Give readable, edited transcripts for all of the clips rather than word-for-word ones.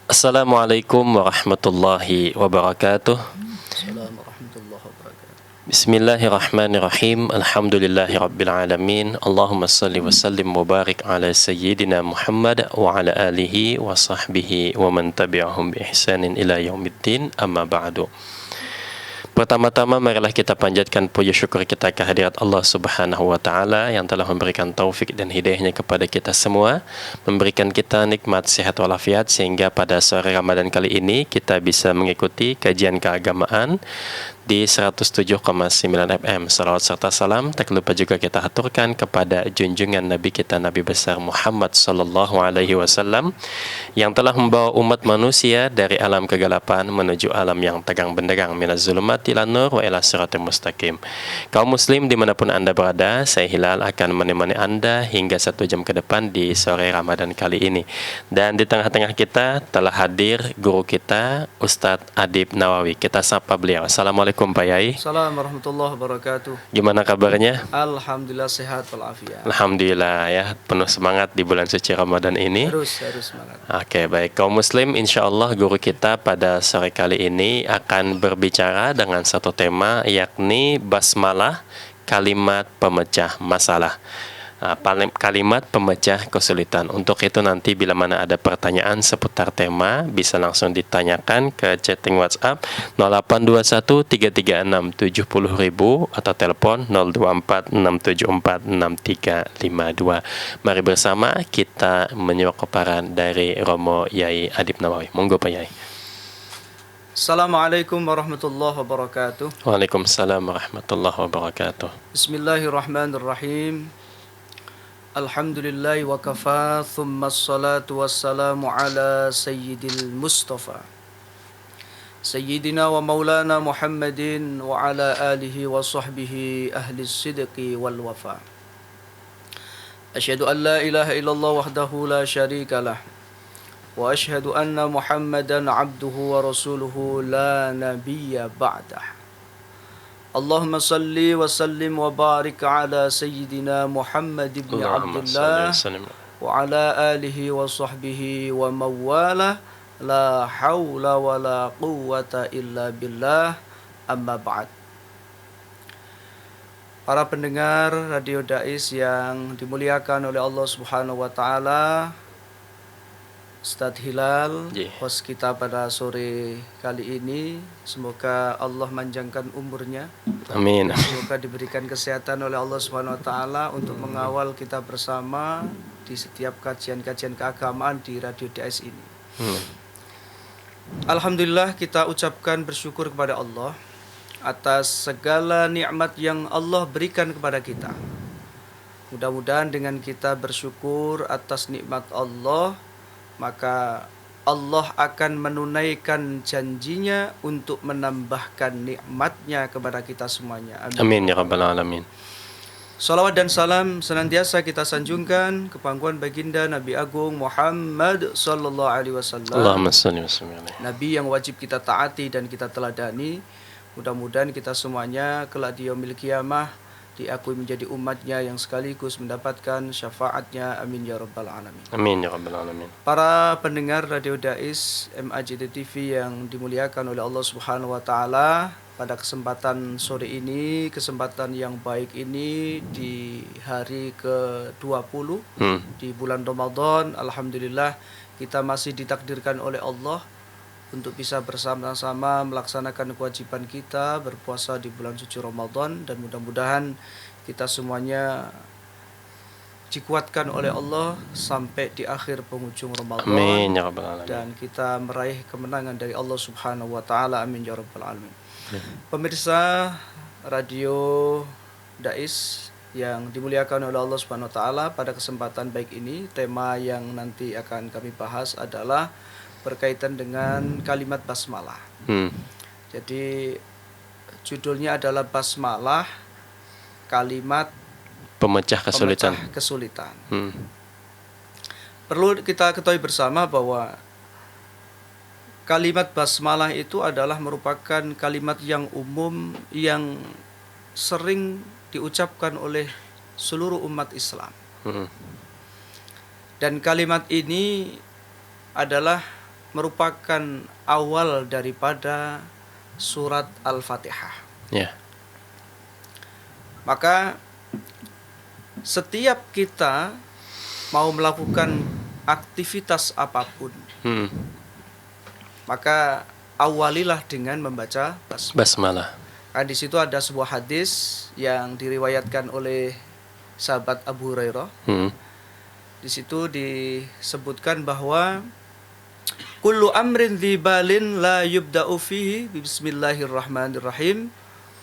Assalamualaikum warahmatullahi wabarakatuh. Assalamualaikum warahmatullahi wabarakatuh. Bismillahirrahmanirrahim. Alhamdulillahi rabbil alamin. Allahumma salli wa sallim wa barik ala sayyidina Muhammad wa ala alihi wa sahbihi wa man tabi'ahum bi ihsanin ila yaumiddin. Amma ba'du. Pertama-tama marilah kita panjatkan puji syukur kita kehadirat Allah Subhanahu wa taala yang telah memberikan taufik dan hidayahnya kepada kita semua, memberikan kita nikmat sehat walafiat sehingga pada sore Ramadan kali ini kita bisa mengikuti kajian keagamaan di 107,9 FM. Salawat serta salam tak lupa juga kita aturkan kepada junjungan Nabi kita, Nabi besar Muhammad sallallahu alaihi wasallam yang telah membawa umat manusia dari alam kegelapan menuju alam yang tegang benderang, minaz zulumati ilan nur wa ila siratal mustaqim. Kaum muslim dimanapun Anda berada, saya Hilal akan menemani Anda hingga 1 jam ke depan di sore Ramadan kali ini. Dan di tengah-tengah kita telah hadir guru kita Ustadz Adib Nawawi. Kita sapa beliau. Assalamualaikum Pak Yai. Assalamualaikum warahmatullahi wabarakatuh. Gimana kabarnya? Alhamdulillah sehat walafiat. Alhamdulillah ya, penuh semangat di bulan suci Ramadan ini. Harus semangat. Oke, baik. Kaum muslim, insya Allah guru kita pada sore kali ini akan berbicara dengan satu tema, yakni basmalah, kalimat pemecah masalah. Kalimat pemecah kesulitan. Untuk itu nanti bila mana ada pertanyaan seputar tema bisa langsung ditanyakan ke chatting WhatsApp 0821 336 70.000 atau telepon 024 674 6352. Mari bersama kita menyimak paparan dari Romo Yai Adib Nawawi. Monggo Pak Yai. Assalamualaikum warahmatullahi wabarakatuh. Waalaikumsalam warahmatullahi wabarakatuh. Bismillahirrahmanirrahim. Alhamdulillahi wa kafa, thumma assalatu wassalamu ala sayyidil mustafa Sayyidina wa maulana Muhammadin wa ala alihi wa sahbihi ahli sidqi wal wafa. Asyhadu an la ilaha illallah wahdahu la syarika lah, wa asyhadu anna Muhammadan abduhu wa rasuluhu la nabiyya ba'dah. Allahumma salli wa sallim wa barik ala sayyidina Muhammad ibn Abdullah wa ala alihi wa sahbihi wa mawala, la hawla wa la quwwata illa billah, amma ba'd. Para pendengar Radio Dais yang dimuliakan oleh Allah Subhanahu wa taala, Ustadz Hilal, host kita pada sore kali ini, semoga Allah manjangkan umurnya. Amin. Semoga diberikan kesehatan oleh Allah Subhanahu wa taala untuk mengawal kita bersama di setiap kajian-kajian keagamaan di Radio Dais ini. Alhamdulillah, kita ucapkan bersyukur kepada Allah atas segala nikmat yang Allah berikan kepada kita. Mudah-mudahan dengan kita bersyukur atas nikmat Allah, maka Allah akan menunaikan janjinya untuk menambahkan nikmatnya kepada kita semuanya. Amin. Amin ya rabbal alamin. Salawat dan salam senantiasa kita sanjungkan ke pangkuan baginda Nabi Agung Muhammad sallallahu alaihi wasallam. Allahumma salli wa sallim alaihi. Nabi yang wajib kita taati dan kita teladani. Mudah-mudahan kita semuanya kelak di yaumil qiyamah diakui menjadi umatnya yang sekaligus mendapatkan syafaatnya. Amin ya rabbal alamin. Amin ya rabbal alamin. Para pendengar Radio Dais MAJT TV yang dimuliakan oleh Allah Subhanahu wa taala, pada kesempatan sore ini, kesempatan yang baik ini di hari ke-20 di bulan Ramadan, alhamdulillah kita masih ditakdirkan oleh Allah untuk bisa bersama-sama melaksanakan kewajiban kita berpuasa di bulan suci Ramadan, dan mudah-mudahan kita semuanya dikuatkan oleh Allah sampai di akhir penghujung Ramadan. Amin ya rabbal alamin. Dan kita meraih kemenangan dari Allah Subhanahu wa taala. Amin ya rabbal alamin. Pemirsa Radio Dais yang dimuliakan oleh Allah Subhanahu wa taala, pada kesempatan baik ini tema yang nanti akan kami bahas adalah berkaitan dengan kalimat basmalah. Jadi judulnya adalah basmalah, kalimat pemecah kesulitan. Perlu kita ketahui bersama bahwa kalimat basmalah itu adalah merupakan kalimat yang umum yang sering diucapkan oleh seluruh umat Islam. Dan kalimat ini adalah merupakan awal daripada surat Al-Fatihah. Ya. Maka setiap kita mau melakukan aktivitas apapun, maka awalilah dengan membaca basmalah. Basmalah. Di situ ada sebuah hadis yang diriwayatkan oleh sahabat Abu Hurairah. Di situ disebutkan bahwa kullu amrin dzibalin la yubda'u fihi bismillahirrahmanirrahim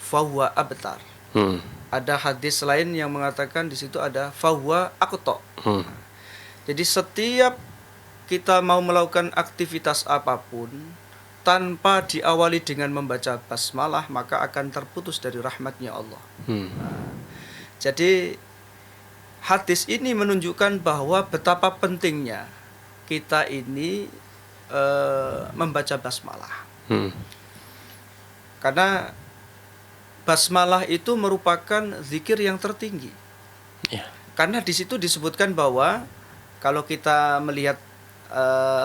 fahuwa abtar. Ada hadis lain yang mengatakan di situ ada fahuwa aqta. Jadi setiap kita mau melakukan aktivitas apapun tanpa diawali dengan membaca basmalah, maka akan terputus dari rahmatnya Allah. Jadi hadis ini menunjukkan bahwa betapa pentingnya kita ini membaca basmalah. Karena basmalah itu merupakan zikir yang tertinggi. Karena di situ disebutkan bahwa kalau kita melihat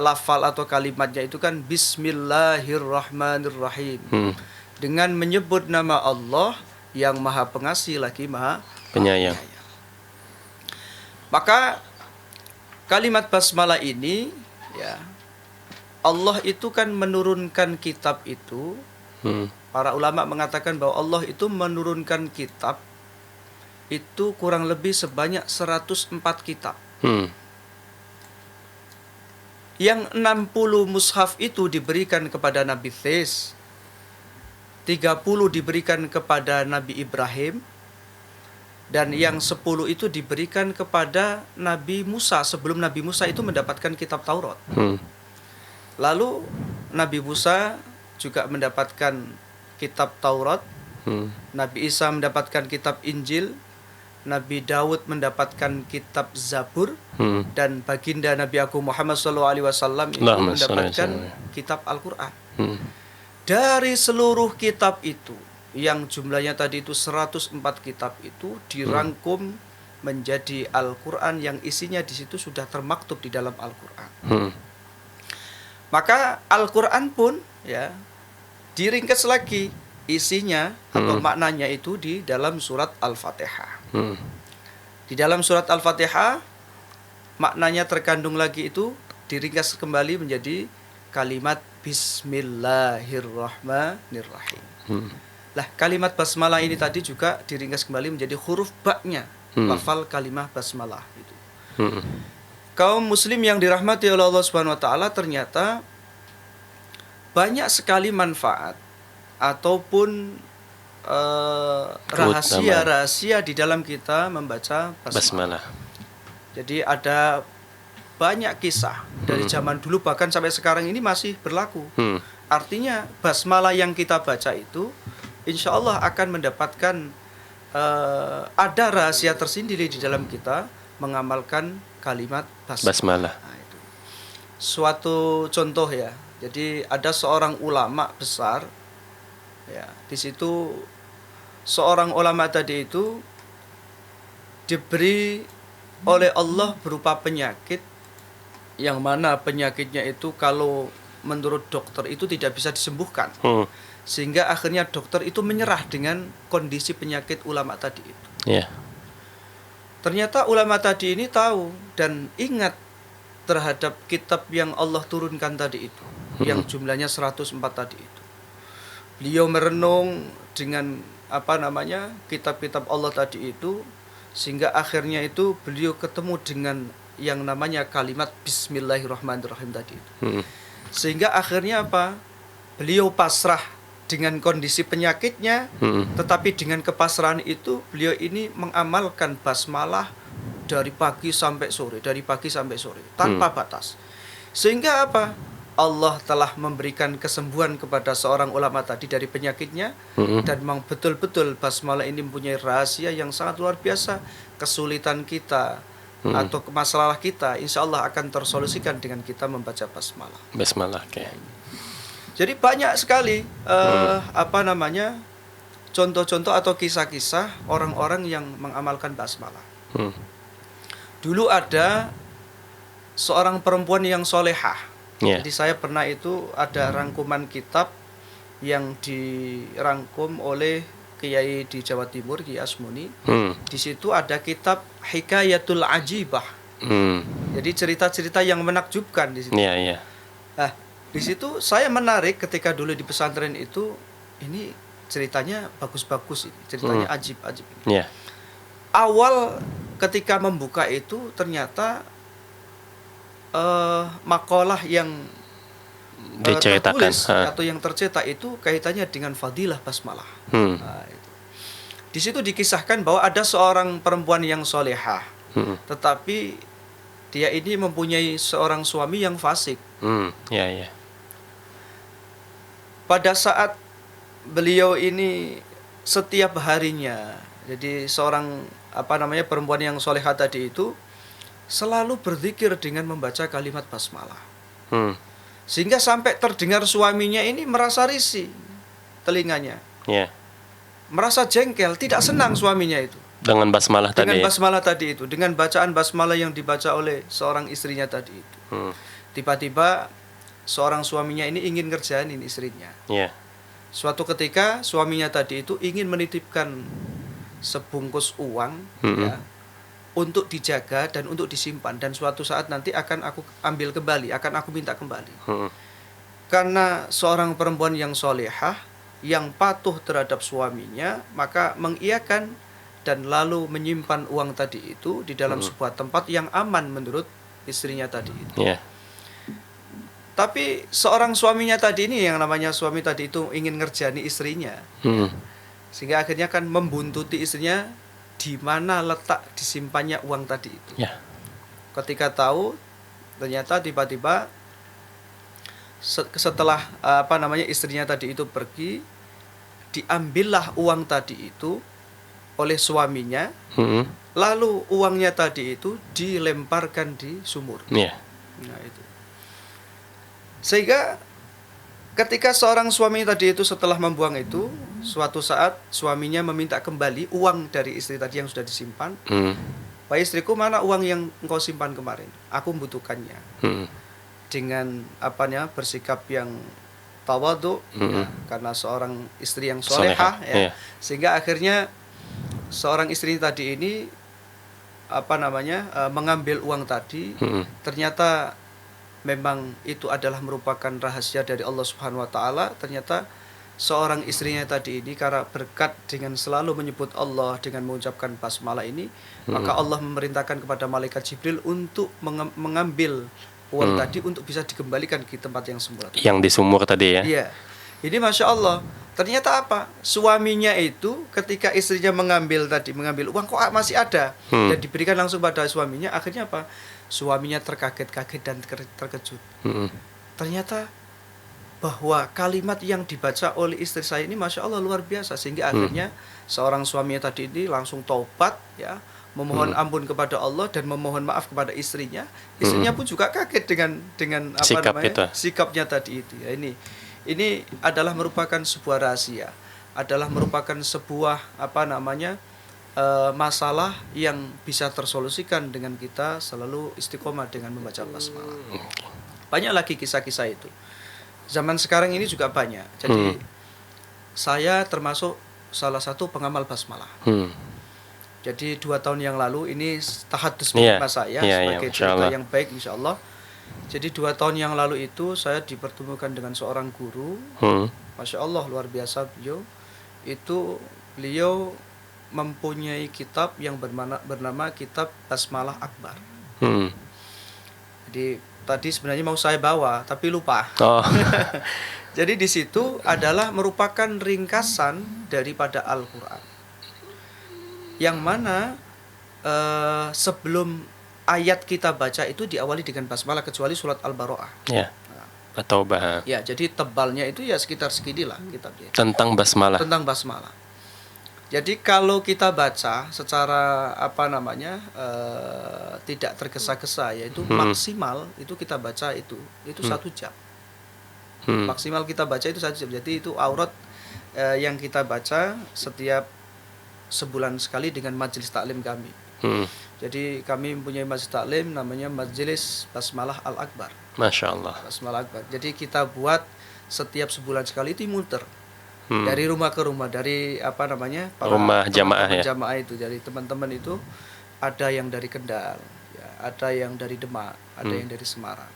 lafal atau kalimatnya itu kan Bismillahirrahmanirrahim, dengan menyebut nama Allah yang Maha Pengasih lagi Maha Penyayang. Maka kalimat basmalah ini, ya, Allah itu kan menurunkan kitab itu. Para ulama mengatakan bahwa Allah itu menurunkan kitab itu kurang lebih sebanyak 104 kitab. Yang 60 mushaf itu diberikan kepada Nabi Thes, 30 diberikan kepada Nabi Ibrahim, dan yang 10 itu diberikan kepada Nabi Musa sebelum Nabi Musa itu mendapatkan kitab Taurat. Lalu Nabi Musa juga mendapatkan kitab Taurat, Nabi Isa mendapatkan kitab Injil, Nabi Daud mendapatkan kitab Zabur, dan baginda Nabi Agung Muhammad SAW itu mendapatkan kitab Al-Quran. Dari seluruh kitab itu, yang jumlahnya tadi itu 104 kitab itu dirangkum menjadi Al-Quran yang isinya di situ sudah termaktub di dalam Al-Quran. Maka Al-Quran pun, ya, diringkas lagi isinya atau maknanya itu di dalam surat Al-Fatihah. Di dalam surat Al-Fatihah maknanya terkandung lagi itu diringkas kembali menjadi kalimat Bismillahirrahmanirrahim. Lah, kalimat basmalah ini tadi juga diringkas kembali menjadi huruf ba-nya lafal kalimah basmalah itu. Kaum muslim yang dirahmati oleh Allah Subhanahu wa taala, ternyata banyak sekali manfaat ataupun rahasia-rahasia di dalam kita membaca basmalah. Jadi ada banyak kisah dari zaman dulu bahkan sampai sekarang ini masih berlaku. Artinya basmalah yang kita baca itu insya Allah akan mendapatkan ada rahasia tersendiri di dalam kita mengamalkan kalimat basmalah. Nah, itu suatu contoh, ya. Jadi ada seorang ulama besar, ya, di situ seorang ulama tadi itu diberi oleh Allah berupa penyakit yang mana penyakitnya itu kalau menurut dokter itu tidak bisa disembuhkan. Sehingga akhirnya dokter itu menyerah dengan kondisi penyakit ulama tadi itu. Ternyata ulama tadi ini tahu dan ingat terhadap kitab yang Allah turunkan tadi itu, yang jumlahnya 104 tadi itu. Beliau merenung dengan kitab-kitab Allah tadi itu, sehingga akhirnya itu beliau ketemu dengan yang namanya kalimat Bismillahirrahmanirrahim tadi itu. Sehingga akhirnya beliau pasrah dengan kondisi penyakitnya, tetapi dengan kepasrahan itu beliau ini mengamalkan basmalah dari pagi sampai sore, tanpa batas. Sehingga Allah telah memberikan kesembuhan kepada seorang ulama tadi dari penyakitnya, dan memang betul-betul basmalah ini mempunyai rahasia yang sangat luar biasa. Kesulitan kita atau masalah kita insya Allah akan tersolusikan dengan kita membaca basmalah. Jadi banyak sekali contoh-contoh atau kisah-kisah orang-orang yang mengamalkan basmalah. Dulu ada seorang perempuan yang solehah, Ya. Jadi saya pernah itu ada rangkuman kitab yang dirangkum oleh Kiai di Jawa Timur, Kiai Asmuni. Di situ ada kitab Hikayatul Ajibah. Jadi cerita-cerita yang menakjubkan di situ. Iya, iya. Nah, di situ saya menarik ketika dulu di pesantren itu, ini ceritanya bagus-bagus ini, ceritanya ajib-ajib. Iya. Awal ketika membuka itu ternyata makalah yang Diceritakan. tertulis atau yang tercetak itu kaitannya dengan fadilah basmalah. Nah, itu. Di situ dikisahkan bahwa ada seorang perempuan yang solehah, tetapi dia ini mempunyai seorang suami yang fasik. Ya, ya. Pada saat beliau ini setiap harinya, jadi seorang perempuan yang solehah tadi itu selalu berzikir dengan membaca kalimat basmalah. Sehingga sampai terdengar suaminya ini merasa risih telinganya. Ya. Merasa jengkel, tidak senang suaminya itu. Dengan basmalah tadi. Dengan basmalah tadi itu, dengan bacaan basmalah yang dibaca oleh seorang istrinya tadi itu. Tiba-tiba seorang suaminya ini ingin ngerjain istrinya. Ya. Suatu ketika suaminya tadi itu ingin menitipkan sebungkus uang ya, untuk dijaga dan untuk disimpan, dan suatu saat nanti akan aku ambil kembali, akan aku minta kembali. Karena seorang perempuan yang solehah, yang patuh terhadap suaminya, maka mengiyakan dan lalu menyimpan uang tadi itu di dalam sebuah tempat yang aman menurut istrinya tadi itu. Yeah. Tapi seorang suaminya tadi ini, yang namanya suami tadi itu ingin ngerjani istrinya, sehingga akhirnya kan membuntuti istrinya di mana letak disimpannya uang tadi itu. Yeah. Ketika tahu, ternyata tiba-tiba setelah istrinya tadi itu pergi, diambillah uang tadi itu oleh suaminya, lalu uangnya tadi itu dilemparkan di sumur. Yeah. Nah, itu. Sehingga ketika seorang suami tadi itu setelah membuang itu, suatu saat suaminya meminta kembali uang dari istri tadi yang sudah disimpan. Wahai istriku, mana uang yang engkau simpan kemarin? Aku membutuhkannya. Dengan bersikap yang tawadhu, ya, karena seorang istri yang solehah, ya. Sehingga akhirnya seorang istri tadi ini mengambil uang tadi. Ternyata memang itu adalah merupakan rahasia dari Allah Subhanahu wa taala. Ternyata seorang istrinya tadi ini karena berkat dengan selalu menyebut Allah dengan mengucapkan basmalah ini, maka Allah memerintahkan kepada malaikat Jibril untuk mengambil uang tadi untuk bisa dikembalikan ke tempat yang semula. Yang di sumur tadi ya. Iya. Ini Masya Allah. Ternyata apa? Suaminya itu ketika istrinya mengambil uang kok masih ada, dan diberikan langsung pada suaminya. Akhirnya apa? Suaminya terkaget-kaget dan terkejut. Ternyata bahwa kalimat yang dibaca oleh istri saya ini Masya Allah luar biasa. Sehingga akhirnya seorang suaminya tadi ini langsung taubat, ya, memohon ampun kepada Allah dan memohon maaf kepada istrinya. Istrinya pun juga kaget dengan sikapnya tadi itu. Ya, ini adalah merupakan sebuah rahasia, adalah merupakan sebuah masalah yang bisa tersolusikan dengan kita selalu istiqomah dengan membaca basmalah. Banyak lagi kisah-kisah itu. Zaman sekarang ini juga banyak. Jadi saya termasuk salah satu pengamal basmalah. Jadi 2 tahun yang lalu ini tahadus saya sebagai cerita yang baik insya Allah. Jadi 2 tahun yang lalu itu saya dipertemukan dengan seorang guru. Masya Allah luar biasa beliau. Beliau mempunyai kitab yang bernama Kitab Basmalah Akbar. Jadi tadi sebenarnya mau saya bawa tapi lupa. Jadi di situ adalah merupakan ringkasan daripada Al-Quran, yang mana sebelum ayat kita baca itu diawali dengan basmalah, kecuali surat Al-Baqarah. Ya. At-Taubah. Ya, jadi tebalnya itu ya sekitar seginilah kitabnya. Tentang basmalah. Tentang basmalah. Jadi kalau kita baca secara tidak tergesa-gesa, yaitu maksimal itu kita baca itu 1 jam. Maksimal kita baca itu 1 jam. Jadi itu aurat yang kita baca setiap sebulan sekali dengan majelis taklim kami. Jadi kami mempunyai masjid taklim namanya Majelis Basmalah Al-Akbar. Masya Allah. Basmalah Akbar. Jadi kita buat setiap sebulan sekali itu muter. Dari rumah ke rumah, dari Rumah jamaah ya. Jamaah itu, dari teman-teman itu ada yang dari Kendal, ya, ada yang dari Demak, ada yang dari Semarang.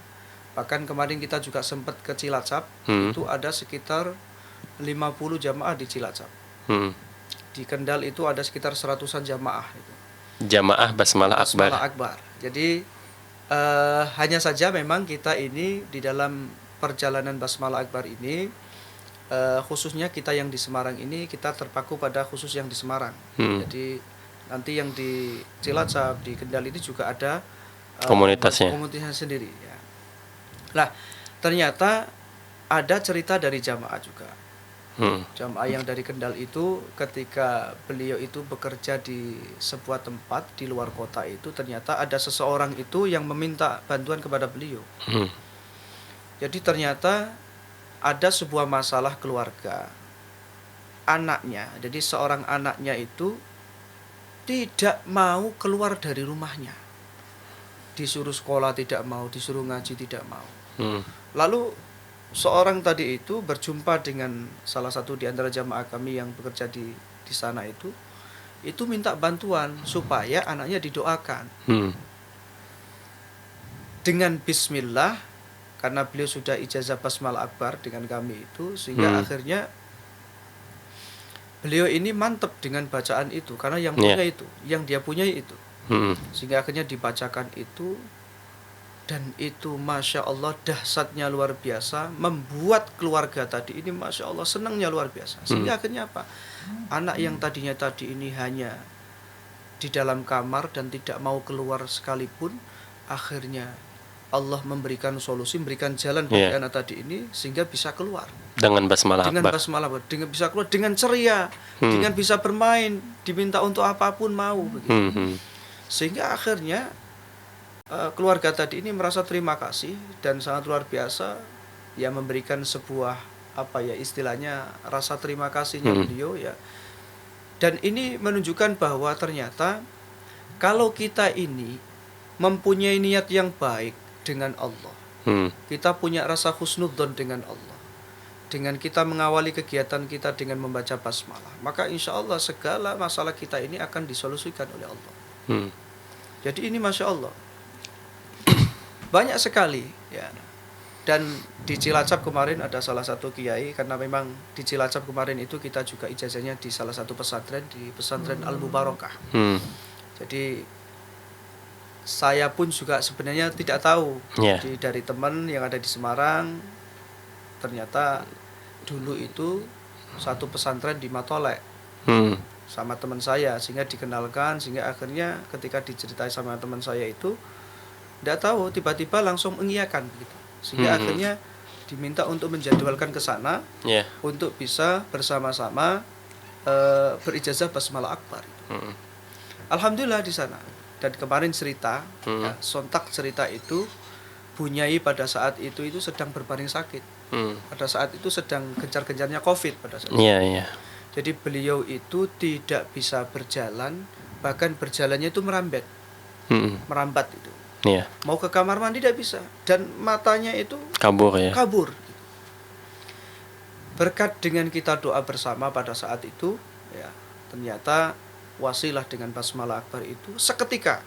Bahkan kemarin kita juga sempat ke Cilacap, itu ada sekitar 50 jamaah di Cilacap. Di Kendal itu ada sekitar 100-an jamaah itu. Jamaah Basmalah Akbar. Akbar. Jadi hanya saja memang kita ini di dalam perjalanan Basmalah Akbar ini khususnya kita yang di Semarang ini kita terpaku pada khusus yang di Semarang. Jadi nanti yang di Cilacap, di Kendal ini juga ada komunitasnya sendiri ya. Nah, ternyata ada cerita dari jamaah juga. Jamaah yang dari Kendal itu ketika beliau itu bekerja di sebuah tempat di luar kota itu, ternyata ada seseorang itu yang meminta bantuan kepada beliau. Jadi ternyata ada sebuah masalah keluarga anaknya. Jadi seorang anaknya itu tidak mau keluar dari rumahnya, disuruh sekolah tidak mau, disuruh ngaji tidak mau. Lalu seorang tadi itu berjumpa dengan salah satu di antara jamaah kami yang bekerja di sana itu minta bantuan supaya anaknya didoakan dengan bismillah, karena beliau sudah ijazah Basmalah Akbar dengan kami itu, sehingga akhirnya beliau ini mantep dengan bacaan itu karena yang punya itu, yang dia punya itu, sehingga akhirnya dibacakan itu. Dan itu Masya Allah dahsyatnya luar biasa, membuat keluarga tadi ini Masya Allah senangnya luar biasa. Sehingga akhirnya apa? Anak yang tadinya tadi ini hanya di dalam kamar dan tidak mau keluar sekalipun, akhirnya Allah memberikan solusi, memberikan jalan bagi anak tadi ini sehingga bisa keluar dengan Basmalah Akbar. Dengan bisa keluar dengan ceria, dengan bisa bermain, diminta untuk apapun mau begitu. Sehingga akhirnya keluarga tadi ini merasa terima kasih dan sangat luar biasa, ya, memberikan sebuah istilahnya rasa terima kasihnya beliau ya. Dan ini menunjukkan bahwa ternyata kalau kita ini mempunyai niat yang baik dengan Allah, kita punya rasa husnudzon dengan Allah, dengan kita mengawali kegiatan kita dengan membaca basmalah, maka insya Allah segala masalah kita ini akan disolusikan oleh Allah. Jadi ini Masya Allah banyak sekali ya. Dan di Cilacap kemarin ada salah satu kiai, karena memang di Cilacap kemarin itu kita juga ijazahnya di salah satu pesantren, di pesantren Al-Mubarakah. Jadi saya pun juga sebenarnya tidak tahu dari teman yang ada di Semarang, ternyata dulu itu satu pesantren di Matolek sama teman saya, sehingga dikenalkan, sehingga akhirnya ketika diceritai sama teman saya itu tidak tahu, tiba-tiba langsung mengiyakan begitu. Sehingga akhirnya diminta untuk menjadwalkan ke sana untuk bisa bersama-sama berijazah Basmalah Akbar. Alhamdulillah di sana. Dan kemarin cerita, ya, sontak cerita itu Bunyai pada saat itu sedang berbaring sakit. Pada saat itu sedang gencar-gencarnya COVID pada saat itu. Jadi beliau itu tidak bisa berjalan, bahkan berjalannya itu merambat itu. Mau ke kamar mandi tidak bisa, dan matanya itu kabur. Berkat dengan kita doa bersama pada saat itu, ya, ternyata wasilah dengan Basmalah Akbar itu seketika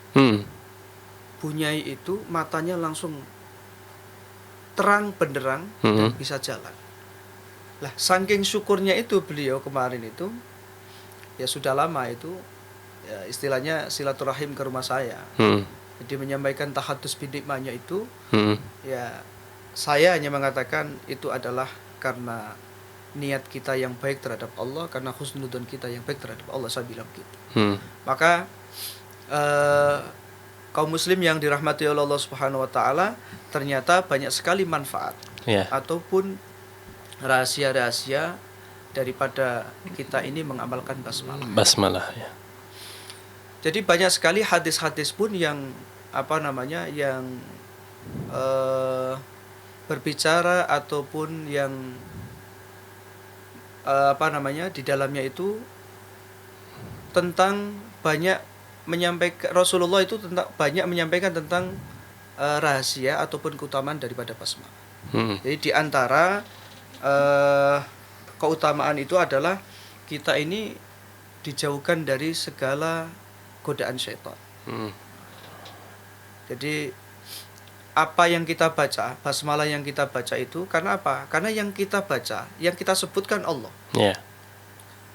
Bunyai itu matanya langsung terang benderang dan bisa jalan. Lah, saking syukurnya itu beliau kemarin itu, ya sudah lama itu, ya, istilahnya silaturahim ke rumah saya. Jadi menyampaikan tahadus bidikmanya itu, ya saya hanya mengatakan itu adalah karena niat kita yang baik terhadap Allah, karena husnudzon kita yang baik terhadap Allah, saya bilang gitu. Maka kaum muslim yang dirahmati oleh Allah Subhanahu wa taala, ternyata banyak sekali manfaat ataupun rahasia-rahasia daripada kita ini mengamalkan basmalah. Ya. Jadi banyak sekali hadis-hadis pun yang yang berbicara ataupun yang di dalamnya itu tentang banyak menyampaikan, Rasulullah itu banyak menyampaikan tentang rahasia ataupun keutamaan daripada basmalah. Jadi di antara keutamaan itu adalah kita ini dijauhkan dari segala godaan syaitan. Jadi apa yang kita baca, basmalah yang kita baca itu karena apa? Karena yang kita baca, yang kita sebutkan Allah.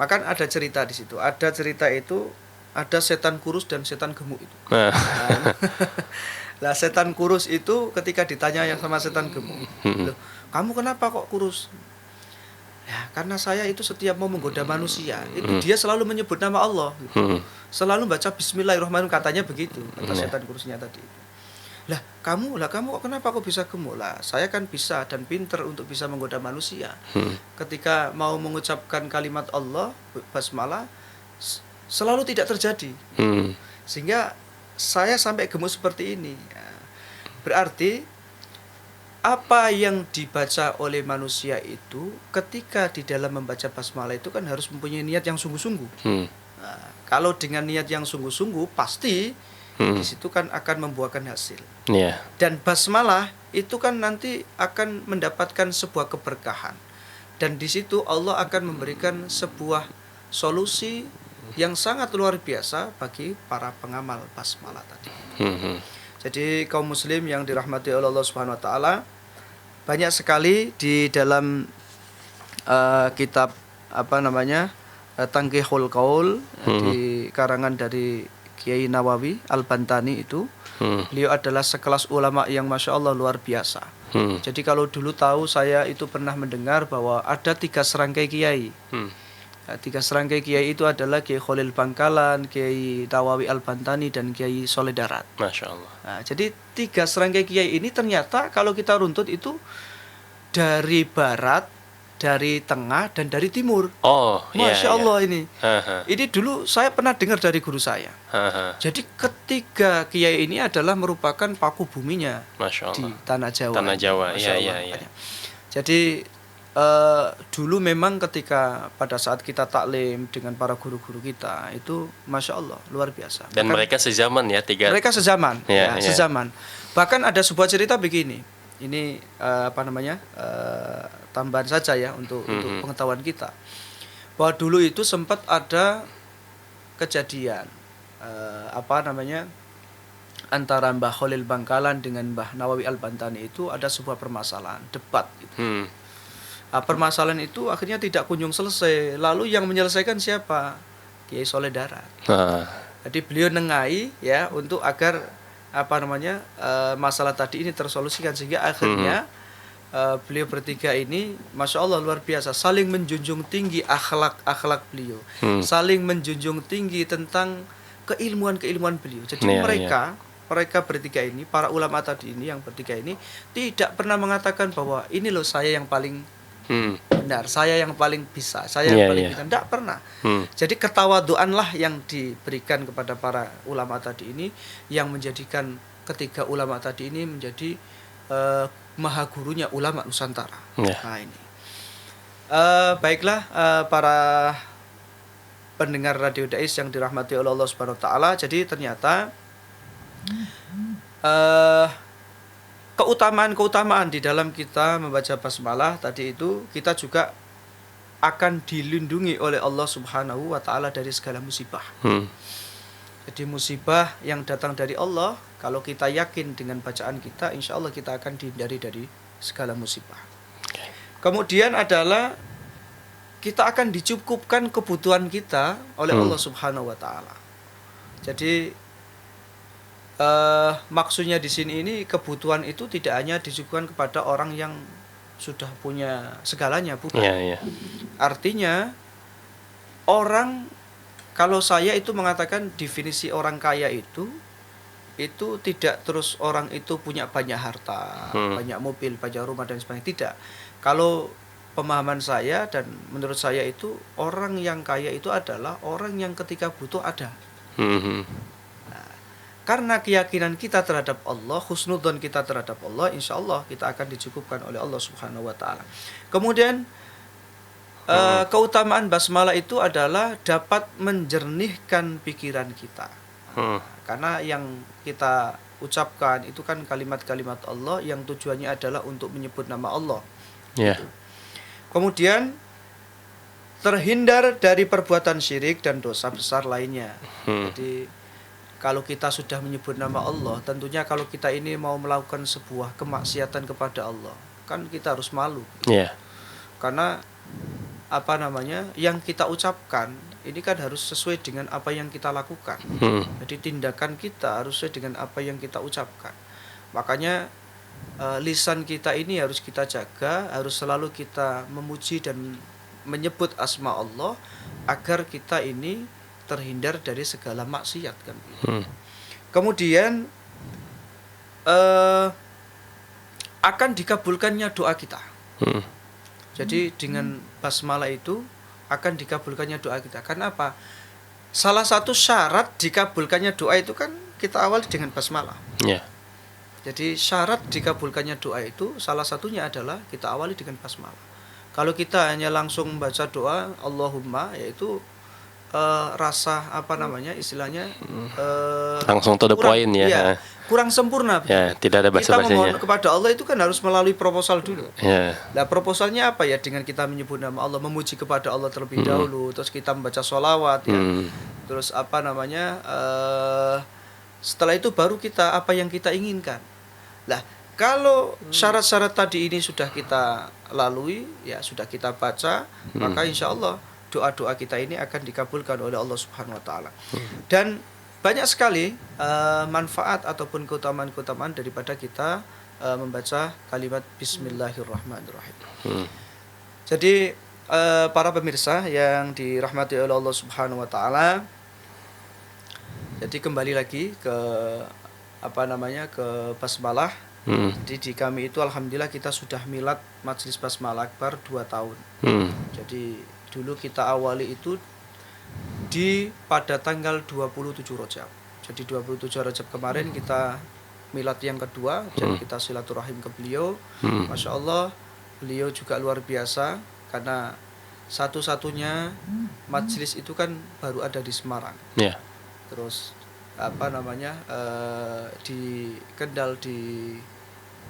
Maka ada cerita di situ. Ada cerita itu, ada setan kurus dan setan gemuk itu. Lah setan kurus itu ketika ditanya yang sama setan gemuk, loh, kamu kenapa kok kurus? Ya, karena saya itu setiap mau menggoda manusia, itu dia selalu menyebut nama Allah. Selalu baca Bismillahirrahmanirrahim, katanya begitu, kata setan kurusnya tadi. Lah kamu kok kenapa kok bisa gemuk? Lah saya kan bisa dan pinter untuk bisa menggoda manusia. Ketika mau mengucapkan kalimat Allah, basmalah, selalu tidak terjadi. Sehingga saya sampai gemuk seperti ini. Berarti apa yang dibaca oleh manusia itu ketika di dalam membaca basmalah itu kan harus mempunyai niat yang sungguh-sungguh. Nah, kalau dengan niat yang sungguh-sungguh pasti di situ kan akan membuahkan hasil. Dan basmalah itu kan nanti akan mendapatkan sebuah keberkahan. Dan di situ Allah akan memberikan sebuah solusi yang sangat luar biasa bagi para pengamal basmalah tadi. Jadi kaum muslim yang dirahmati oleh Allah Subhanahu wa taala, banyak sekali di dalam kitab Tanqihul Qaul di karangan dari Kiai Nawawi Al-Bantani itu, beliau adalah sekelas ulama yang masya Allah luar biasa. Jadi kalau dulu tahu, saya itu pernah mendengar bahwa ada 3 serangkai kiai. 3 serangkai kiai itu adalah Kiai Khalil Bangkalan, Kiai Nawawi Al-Bantani, dan Kiai Soleh Darat. Masya Allah. Nah, jadi 3 serangkai kiai ini ternyata kalau kita runtut itu dari barat, dari tengah, dan dari timur. Masya Allah ini. Ini dulu saya pernah dengar dari guru saya. Jadi ketiga kiai ini adalah merupakan paku buminya di tanah Jawa. Tanah Jawa, iya. Jadi dulu memang ketika pada saat kita taklim dengan para guru-guru kita itu Masya Allah luar biasa. Dan bahkan mereka sezaman ya, 3. Mereka sezaman, sezaman. Bahkan ada sebuah cerita begini. Ini tambahan saja ya untuk pengetahuan kita. Bahwa dulu itu sempat ada kejadian antara Mbah Khalil Bangkalan dengan Mbah Nawawi Al-Bantani itu ada sebuah permasalahan, debat gitu. Permasalahan itu akhirnya tidak kunjung selesai. Lalu yang menyelesaikan siapa? Kiai Soleh Darat. Jadi beliau nengai ya untuk agar masalah tadi ini tersolusikan, sehingga akhirnya beliau bertiga ini Masya Allah luar biasa saling menjunjung tinggi akhlak beliau, saling menjunjung tinggi tentang keilmuan beliau. Jadi mereka bertiga ini, para ulama tadi ini yang bertiga ini tidak pernah mengatakan bahwa ini loh saya yang paling benar, saya yang paling bisa, saya yang paling bisa. Tidak pernah. Jadi ketawaduanlah yang diberikan kepada para ulama tadi ini yang menjadikan ketiga ulama tadi ini menjadi maha gurunya ulama Nusantara. Nah ini baiklah para pendengar Radio Dais yang dirahmati oleh Allah Subhanahu wa taala. Jadi ternyata keutamaan di dalam kita membaca basmalah tadi itu, kita juga akan dilindungi oleh Allah Subhanahu wa taala dari segala musibah. Jadi musibah yang datang dari Allah, kalau kita yakin dengan bacaan kita, insya Allah kita akan dihindari dari segala musibah. Kemudian adalah kita akan dicukupkan kebutuhan kita oleh Allah Subhanahu wa taala. Jadi maksudnya di sini ini kebutuhan itu tidak hanya dicukupkan kepada orang yang sudah punya segalanya, bukan. Artinya orang, kalau saya itu mengatakan definisi orang kaya itu tidak terus orang itu punya banyak harta, banyak mobil, banyak rumah dan sebagainya. Tidak. Kalau pemahaman saya dan menurut saya itu, orang yang kaya itu adalah orang yang ketika butuh ada. Karena keyakinan kita terhadap Allah, husnudzon kita terhadap Allah, insya Allah kita akan dicukupkan oleh Allah Subhanahu wa taala. Kemudian keutamaan basmalah itu adalah dapat menjernihkan pikiran kita. Karena yang kita ucapkan itu kan kalimat-kalimat Allah yang tujuannya adalah untuk menyebut nama Allah. Ya. Kemudian terhindar dari perbuatan syirik dan dosa besar lainnya. Jadi kalau kita sudah menyebut nama Allah, tentunya kalau kita ini mau melakukan sebuah kemaksiatan kepada Allah, kan kita harus malu. Ya. Karena apa namanya, yang kita ucapkan ini kan harus sesuai dengan apa yang kita lakukan. Jadi tindakan kita harus sesuai dengan apa yang kita ucapkan. Makanya lisan kita ini harus kita jaga, harus selalu kita memuji dan menyebut asma Allah agar kita ini terhindar dari segala maksiat kan. Kemudian akan dikabulkannya doa kita. Jadi dengan basmalah itu akan dikabulkannya doa kita. Karena apa? Salah satu syarat dikabulkannya doa itu kan kita awali dengan basmalah. Ya. Jadi syarat dikabulkannya doa itu salah satunya adalah kita awali dengan basmalah. Kalau kita hanya langsung membaca doa Allahumma, yaitu rasa apa namanya istilahnya langsung to the point ya. Kurang sempurna. Ya, tidak ada basa-basinya. Kita memohon kepada Allah itu kan harus melalui proposal dulu. Ya. Nah, proposalnya apa ya? Dengan kita menyebut nama Allah, memuji kepada Allah terlebih dahulu, terus kita membaca sholawat ya. Terus apa namanya? Setelah itu baru kita apa yang kita inginkan. Lah, kalau syarat-syarat tadi ini sudah kita lalui, ya sudah kita baca, maka insya Allah doa-doa kita ini akan dikabulkan oleh Allah Subhanahu Wa Taala. Dan banyak sekali manfaat ataupun keutamaan-keutamaan daripada kita membaca kalimat Bismillahirrahmanirrahim. Jadi para pemirsa yang dirahmati oleh Allah Subhanahu Wa Taala, jadi kembali lagi ke apa namanya ke basmalah. Jadi di kami itu alhamdulillah kita sudah milad Majelis Basmalah Akbar 2 tahun. Jadi dulu kita awali itu pada tanggal 27 Rajab. Jadi 27 Rajab kemarin kita milad yang kedua, jadi kita silaturahim ke beliau. Masya Allah, beliau juga luar biasa karena satu-satunya majelis itu kan baru ada di Semarang. Yeah. Terus apa namanya di Kendal, di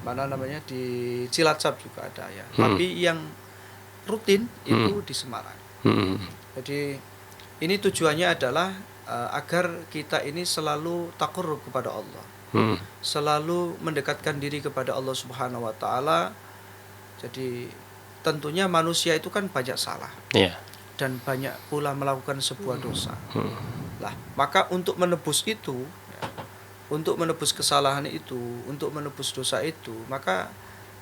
mana namanya di Cilacap juga ada ya. Tapi yang rutin itu di Semarang. Jadi ini tujuannya adalah agar kita ini selalu taqarrub kepada Allah, selalu mendekatkan diri kepada Allah Subhanahu Wa Taala. Jadi tentunya manusia itu kan banyak salah, dan banyak pula melakukan sebuah dosa. Lah, maka untuk menebus itu, ya, untuk menebus kesalahan itu, untuk menebus dosa itu, maka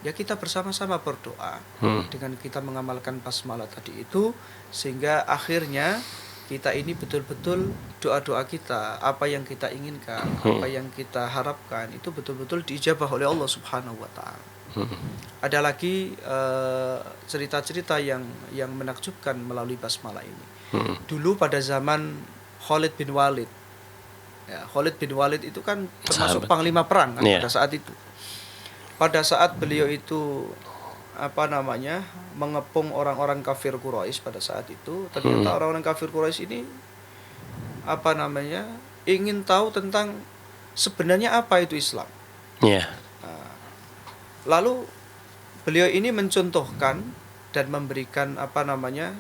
ya kita bersama-sama berdoa dengan kita mengamalkan basmalah tadi itu, sehingga akhirnya kita ini betul-betul doa-doa kita, apa yang kita inginkan, apa yang kita harapkan itu betul-betul diijabah oleh Allah Subhanahu Wa Taala. Ada lagi cerita-cerita yang menakjubkan melalui basmalah ini. Dulu pada zaman Khalid bin Walid, ya, Khalid bin Walid itu kan termasuk panglima perang kan, pada saat itu. Pada saat beliau itu apa namanya mengepung orang-orang kafir Quraisy pada saat itu, ternyata orang-orang kafir Quraisy ini apa namanya ingin tahu tentang sebenarnya apa itu Islam. Lalu beliau ini mencontohkan dan memberikan apa namanya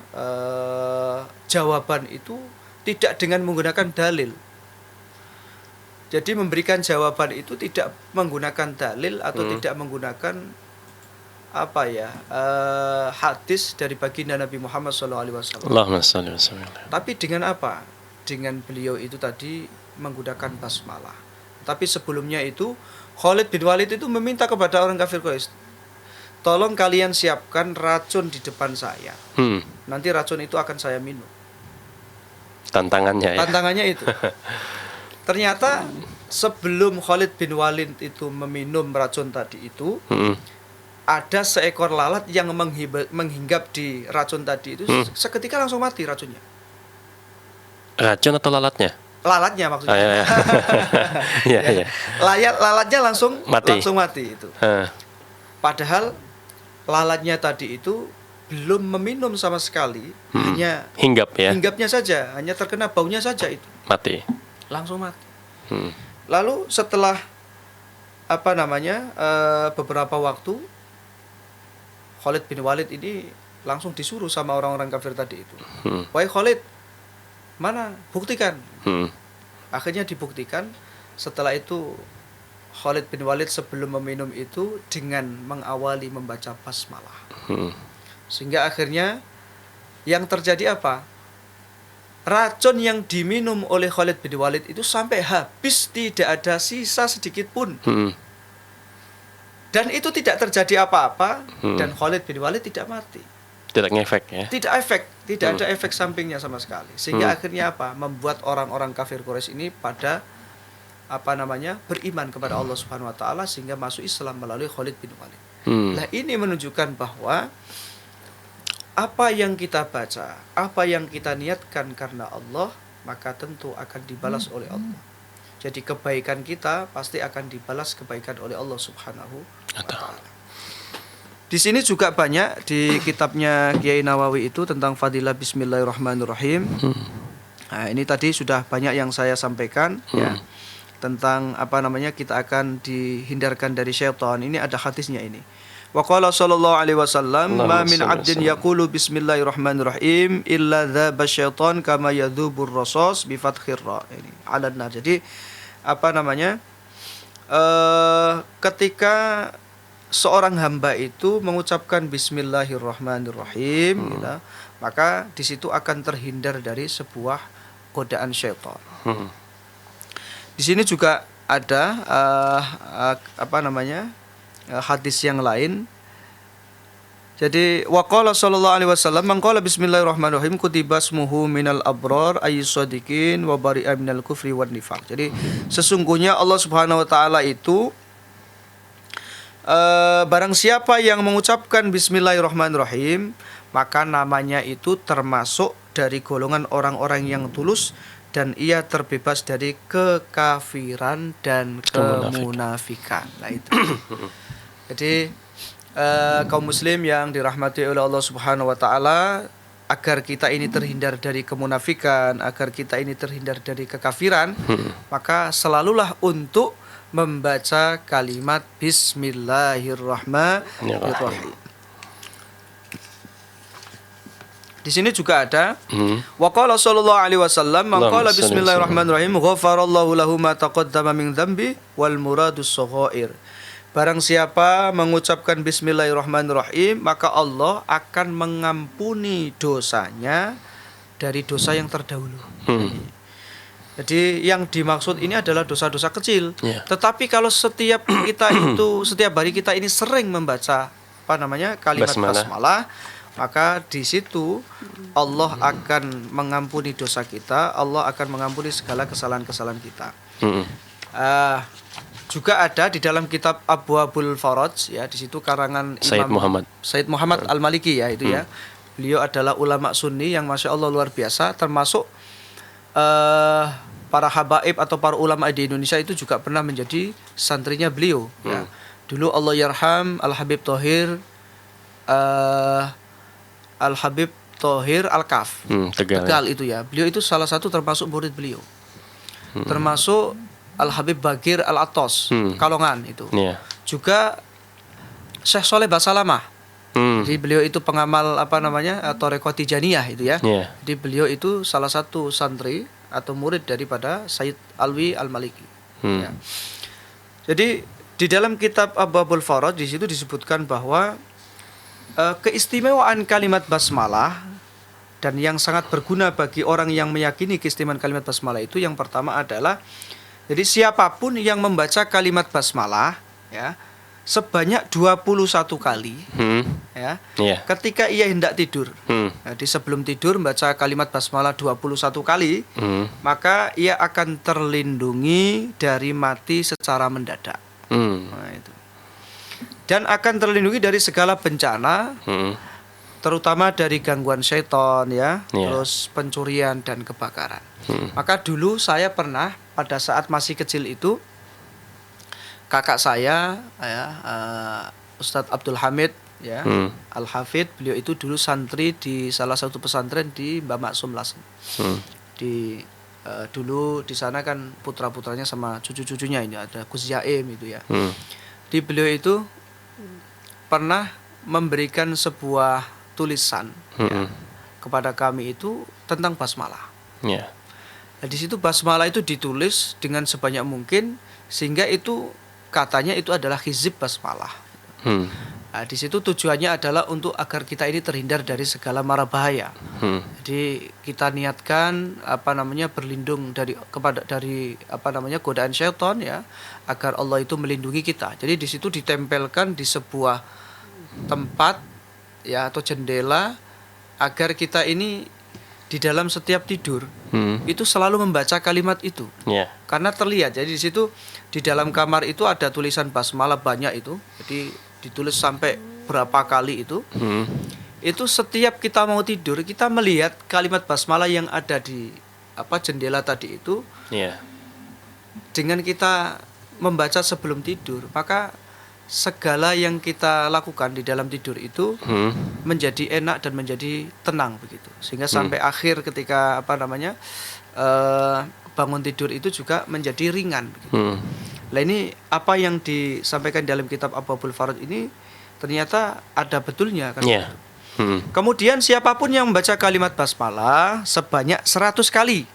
jawaban itu tidak dengan menggunakan dalil. Jadi memberikan jawaban itu tidak menggunakan dalil atau tidak menggunakan apa ya hadis dari baginda Nabi Muhammad SAW. Tapi dengan apa? Dengan beliau itu tadi menggunakan basmalah. Tapi sebelumnya itu Khalid bin Walid itu meminta kepada orang kafir Quraisy, tolong kalian siapkan racun di depan saya. Nanti racun itu akan saya minum. Tantangannya ya. Tantangannya itu. Ternyata sebelum Khalid bin Walid itu meminum racun tadi itu, ada seekor lalat yang menghinggap di racun tadi itu, seketika langsung mati racunnya. Racun atau lalatnya? Lalatnya maksudnya. Lalatnya langsung mati itu. Padahal lalatnya tadi itu belum meminum sama sekali, hanya hinggapnya saja, hanya terkena baunya saja itu. Mati. Langsung mati. Lalu setelah beberapa waktu, Khalid bin Walid ini langsung disuruh sama orang-orang kafir tadi itu. Wahai Khalid, mana? Buktikan. Akhirnya dibuktikan. Setelah itu Khalid bin Walid sebelum meminum itu dengan mengawali membaca basmalah. Sehingga akhirnya yang terjadi apa? Racun yang diminum oleh Khalid bin Walid itu sampai habis, tidak ada sisa sedikit pun. Dan itu tidak terjadi apa-apa, dan Khalid bin Walid tidak mati. Tidak ngefek ya? Tidak ada efek sampingnya sama sekali. Sehingga akhirnya apa? Membuat orang-orang kafir Quraisy ini pada beriman kepada Allah Subhanahu wa taala sehingga masuk Islam melalui Khalid bin Walid. Nah, ini menunjukkan bahwa apa yang kita baca, apa yang kita niatkan karena Allah, maka tentu akan dibalas oleh Allah. Jadi kebaikan kita pasti akan dibalas kebaikan oleh Allah Subhanahu wa taala. Di sini juga banyak di kitabnya Kiai Nawawi itu tentang fadilah bismillahirrahmanirrahim. Nah, ini tadi sudah banyak yang saya sampaikan ya. Tentang kita akan dihindarkan dari syaitan. Ini ada hadisnya ini. Wa qala sallallahu alaihi wasallam, "Ma min 'abdin yaqulu bismillahirrahmanirrahim illa dzaba syaitan kama yadzubur rasas bi fathir ra." Ini ala nar. Jadi ketika seorang hamba itu mengucapkan bismillahirrahmanirrahim, gitu, maka di situ akan terhindar dari sebuah godaan syaitan. Di sini juga ada hadis yang lain. Jadi waqala sallallahu alaihi wasallam, man qala bismillahirrahmanirrahim kutiba ismuhu minal abrar ayyusadiqin wa bari'a minal kufri wan nifaq. Jadi sesungguhnya Allah Subhanahu wa taala itu barang siapa yang mengucapkan bismillahirrahmanirrahim, maka namanya itu termasuk dari golongan orang-orang yang tulus dan ia terbebas dari kekafiran dan kemunafikan. Nah itu. Jadi kaum muslim yang dirahmati oleh Allah Subhanahu wa taala, agar kita ini terhindar dari kemunafikan, agar kita ini terhindar dari kekafiran, maka selalulah untuk membaca kalimat bismillahirrahmanirrahim. Di sini juga ada wa qala sallallahu alaihi wasallam, man qala bismillahirrahmanirrahim ghafarallahu lahu ma taqaddama min dzambi wal muradus shaghair. Barang siapa mengucapkan bismillahirrahmanirrahim, maka Allah akan mengampuni dosanya dari dosa yang terdahulu. Jadi yang dimaksud ini adalah dosa-dosa kecil. Tetapi kalau setiap hari kita ini sering membaca kalimat basmalah, maka di situ Allah akan mengampuni dosa kita, Allah akan mengampuni segala kesalahan-kesalahan kita. Juga ada di dalam kitab Abwaabul Faraj ya, di situ karangan Said Muhammad Al-Maliki ya itu ya. Beliau adalah ulama sunni yang masya Allah luar biasa, termasuk para habaib atau para ulama di Indonesia itu juga pernah menjadi santrinya beliau ya. Dulu Allah yarham Al-Habib Thohir Al-Kaf Tegal itu ya. Beliau itu salah satu termasuk murid beliau. Termasuk Al-Habib Bagir Al-Atos Kalongan itu. Juga Syekh Soleh Basalamah. Jadi beliau itu pengamal Thariqah Tijaniyah itu ya. Jadi beliau itu salah satu santri atau murid daripada Sayyid Alwi Al-Maliki. Ya. Jadi di dalam kitab Abwaabul Faraj di situ disebutkan bahwa keistimewaan kalimat basmalah dan yang sangat berguna bagi orang yang meyakini keistimewaan kalimat basmalah itu, yang pertama adalah jadi siapapun yang membaca kalimat basmalah ya sebanyak 21 kali ya. Ketika ia hendak tidur. Jadi sebelum tidur membaca kalimat basmalah 21 kali, maka ia akan terlindungi dari mati secara mendadak. Nah, itu. Dan akan terlindungi dari segala bencana, terutama dari gangguan syaitan ya, terus pencurian dan kebakaran. Maka dulu saya pernah pada saat masih kecil itu, kakak saya ya, Ustadz Abdul Hamid ya, Al-Hafidh, beliau itu dulu santri di salah satu pesantren di Mbak Maksum Lasem, di dulu di sana kan putra-putranya sama cucu-cucunya ini ada Gus Yaim itu ya. Di beliau itu pernah memberikan sebuah tulisan ya, kepada kami itu tentang basmalah. Yeah. Nah, di situ basmalah itu ditulis dengan sebanyak mungkin sehingga itu katanya itu adalah hizib basmalah. Nah, di situ tujuannya adalah untuk agar kita ini terhindar dari segala mara bahaya. Jadi kita niatkan berlindung dari godaan syaitan ya, agar Allah itu melindungi kita. Jadi di situ ditempelkan di sebuah tempat ya atau jendela agar kita ini di dalam setiap tidur itu selalu membaca kalimat itu. Yeah. Karena terlihat. Jadi di situ di dalam kamar itu ada tulisan basmalah banyak itu. Jadi ditulis sampai berapa kali itu. Itu setiap kita mau tidur kita melihat kalimat basmalah yang ada di jendela tadi itu. Yeah. Dengan kita membaca sebelum tidur, maka segala yang kita lakukan di dalam tidur itu menjadi enak dan menjadi tenang begitu. Sehingga sampai akhir ketika bangun tidur itu juga menjadi ringan begitu. Nah ini apa yang disampaikan dalam kitab Abwaabul Faraj ini ternyata ada betulnya kan. Yeah. Kemudian siapapun yang membaca kalimat basmalah sebanyak 100 kali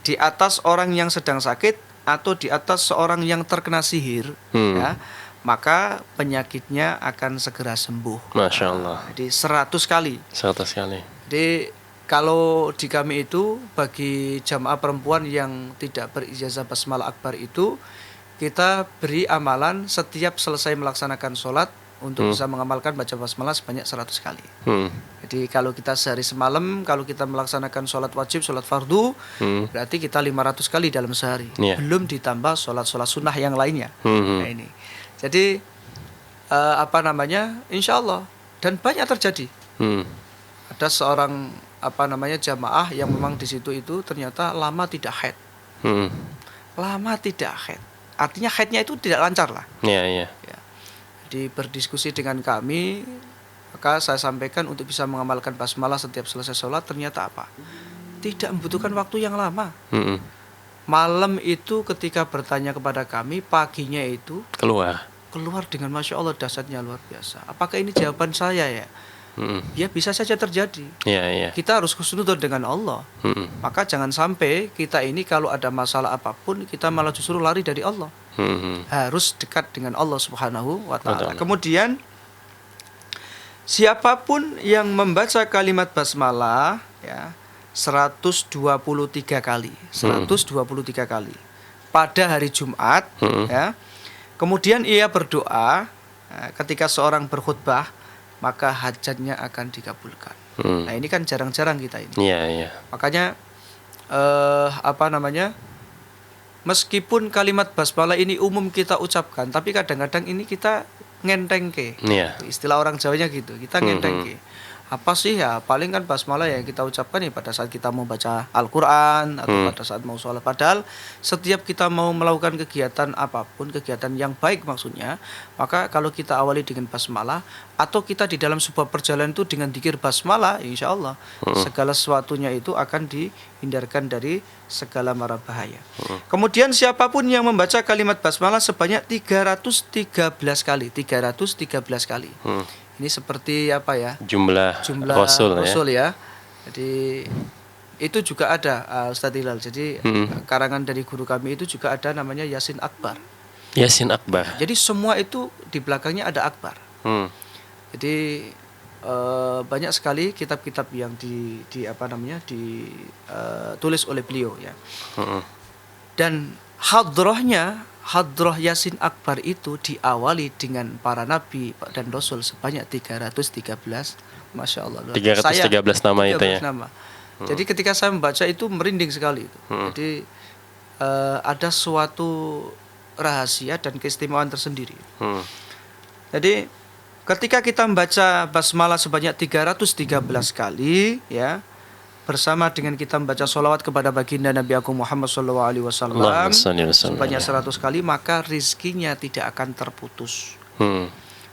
di atas orang yang sedang sakit atau di atas seorang yang terkena sihir ya, maka penyakitnya akan segera sembuh. Masya Allah. Jadi 100 kali. 100 kali. Jadi kalau di kami itu bagi jamaah perempuan yang tidak berijazah basmalah akbar itu kita beri amalan setiap selesai melaksanakan sholat untuk bisa mengamalkan baca basmalah sebanyak 100 kali. Jadi kalau kita sehari semalam, kalau kita melaksanakan sholat wajib, sholat fardu, berarti kita 500 kali dalam sehari. Yeah. Belum ditambah sholat-sholat sunnah yang lainnya. Nah ini. Jadi insya Allah dan banyak terjadi. Ada seorang jamaah yang memang di situ itu ternyata lama tidak haid. Lama tidak haid. Artinya haidnya itu tidak lancar lah. Yeah. Ya. Jadi berdiskusi dengan kami, maka saya sampaikan untuk bisa mengamalkan basmalah setiap selesai sholat ternyata apa? Tidak membutuhkan waktu yang lama. Malam itu ketika bertanya kepada kami, paginya itu keluar dengan Masya Allah dahsyatnya luar biasa. Apakah ini jawaban saya ya? Ya bisa saja terjadi. Yeah. Kita harus husnudzon dengan Allah. Maka jangan sampai kita ini kalau ada masalah apapun kita malah justru lari dari Allah. Harus dekat dengan Allah Subhanahu wa ta'ala. Kemudian siapapun yang membaca kalimat basmalah ya 123 kali pada hari Jumat ya. Kemudian ia berdoa ketika seorang berkhutbah, maka hajatnya akan dikabulkan. Nah ini kan jarang-jarang kita ini. Yeah. Makanya meskipun kalimat basmalah ini umum kita ucapkan, tapi kadang-kadang ini kita ngentengke. Yeah. Istilah orang Jawanya gitu, kita ngentengke. Apa sih ya? Paling kan basmalah yang kita ucapkan ya pada saat kita mau baca Al-Quran atau pada saat mau sholat. Padahal setiap kita mau melakukan kegiatan apapun, kegiatan yang baik maksudnya, maka kalau kita awali dengan basmalah atau kita di dalam sebuah perjalanan itu dengan dzikir basmalah, insya Allah segala sesuatunya itu akan dihindarkan dari segala mara bahaya. Kemudian siapapun yang membaca kalimat basmalah sebanyak 313 kali. Ini seperti jumlah Rasul ya. Jadi itu juga ada Ustadz Hilal. Jadi karangan dari guru kami itu juga ada namanya Yasin Akbar. Jadi semua itu di belakangnya ada Akbar. Jadi banyak sekali kitab-kitab yang ditulis oleh beliau ya. Dan Hadrah Yasin Akbar itu diawali dengan para nabi dan rasul sebanyak 313. Masya Allah. 313 nama itu ya. Nama. Jadi ketika saya membaca itu merinding sekali itu. Jadi ada suatu rahasia dan keistimewaan tersendiri. Jadi ketika kita membaca basmalah sebanyak 313 kali ya, bersama dengan kita membaca sholawat kepada baginda Nabi Agung Muhammad SAW sebanyak 100 kali, maka rizkinya tidak akan terputus.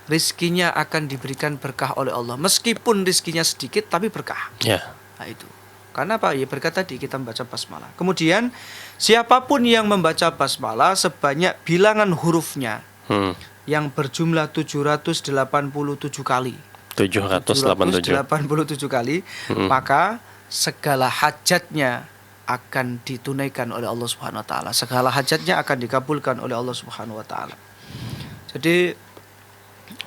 Rizkinya akan diberikan berkah oleh Allah. Meskipun rizkinya sedikit tapi berkah. Yeah. Nah itu. Karena apa? Ya berkat tadi kita membaca basmalah. Kemudian siapapun yang membaca basmalah sebanyak bilangan hurufnya yang berjumlah 787 kali. 787 kali, maka segala hajatnya akan ditunaikan oleh Allah Subhanahu wa taala. Segala hajatnya akan dikabulkan oleh Allah Subhanahu wa taala. Jadi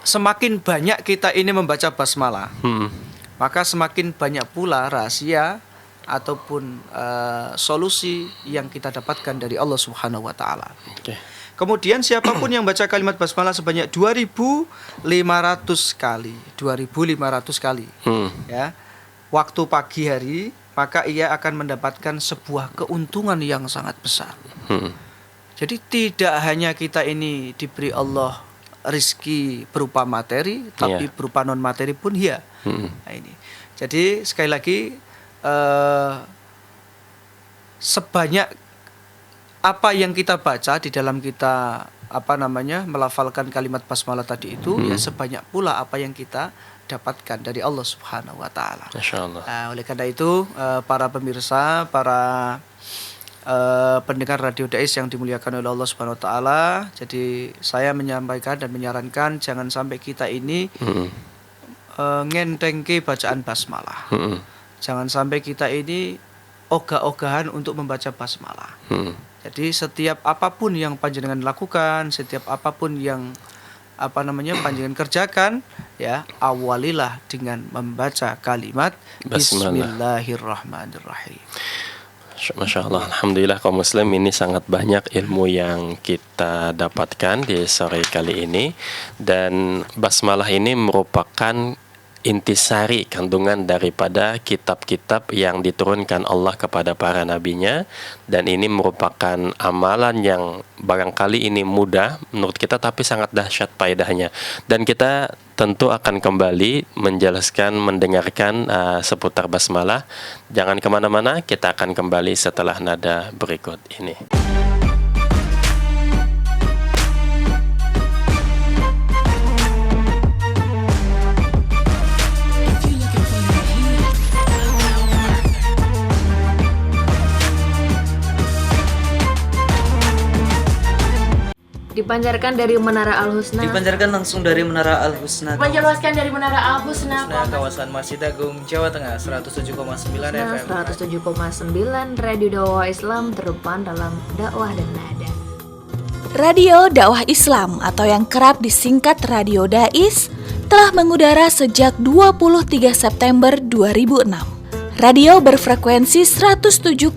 semakin banyak kita ini membaca basmalah, maka semakin banyak pula rahasia ataupun solusi yang kita dapatkan dari Allah Subhanahu wa taala. Kemudian siapapun yang baca kalimat basmalah sebanyak 2.500 kali, 2.500 kali, ya, waktu pagi hari, maka ia akan mendapatkan sebuah keuntungan yang sangat besar. Jadi tidak hanya kita ini diberi Allah rizki berupa materi, tapi berupa non materi pun ya. Nah, ini. Jadi sekali lagi sebanyak apa yang kita baca di dalam kita melafalkan kalimat basmalah tadi itu, ya sebanyak pula apa yang kita dapatkan dari Allah Subhanahu wa taala. Masyaallah. Nah, oleh karena itu para pemirsa, para pendengar Radio Dais yang dimuliakan oleh Allah Subhanahu wa taala, jadi saya menyampaikan dan menyarankan jangan sampai kita ini ngentengke bacaan basmalah. Jangan sampai kita ini ogah-ogahan untuk membaca basmalah. Jadi setiap apapun yang panjenengan lakukan, setiap apapun yang panjenengan kerjakan, ya awalilah dengan membaca kalimat Bismillahirrahmanirrahim. Masya Allah, Alhamdulillah kaum muslim, ini sangat banyak ilmu yang kita dapatkan di sore kali ini. Dan basmalah ini merupakan intisari, kandungan daripada kitab-kitab yang diturunkan Allah kepada para nabinya. Dan ini merupakan amalan yang barangkali ini mudah menurut kita, tapi sangat dahsyat faedahnya. Dan kita tentu akan kembali menjelaskan, mendengarkan seputar basmalah. Jangan kemana-mana, kita akan kembali setelah nada berikut ini. Dipancarkan dari Menara Al-Husna. Dipancarkan langsung dari Menara Al-Husna. Dipancarkan dari Menara Al-Husna. Kawasan Masjid Agung Jawa Tengah 107,9 FM. 107,9 Radio Dakwah Islam, terdepan dalam dakwah dan nada. Radio Dakwah Islam atau yang kerap disingkat Radio Dais telah mengudara sejak 23 September 2006. Radio berfrekuensi 107,90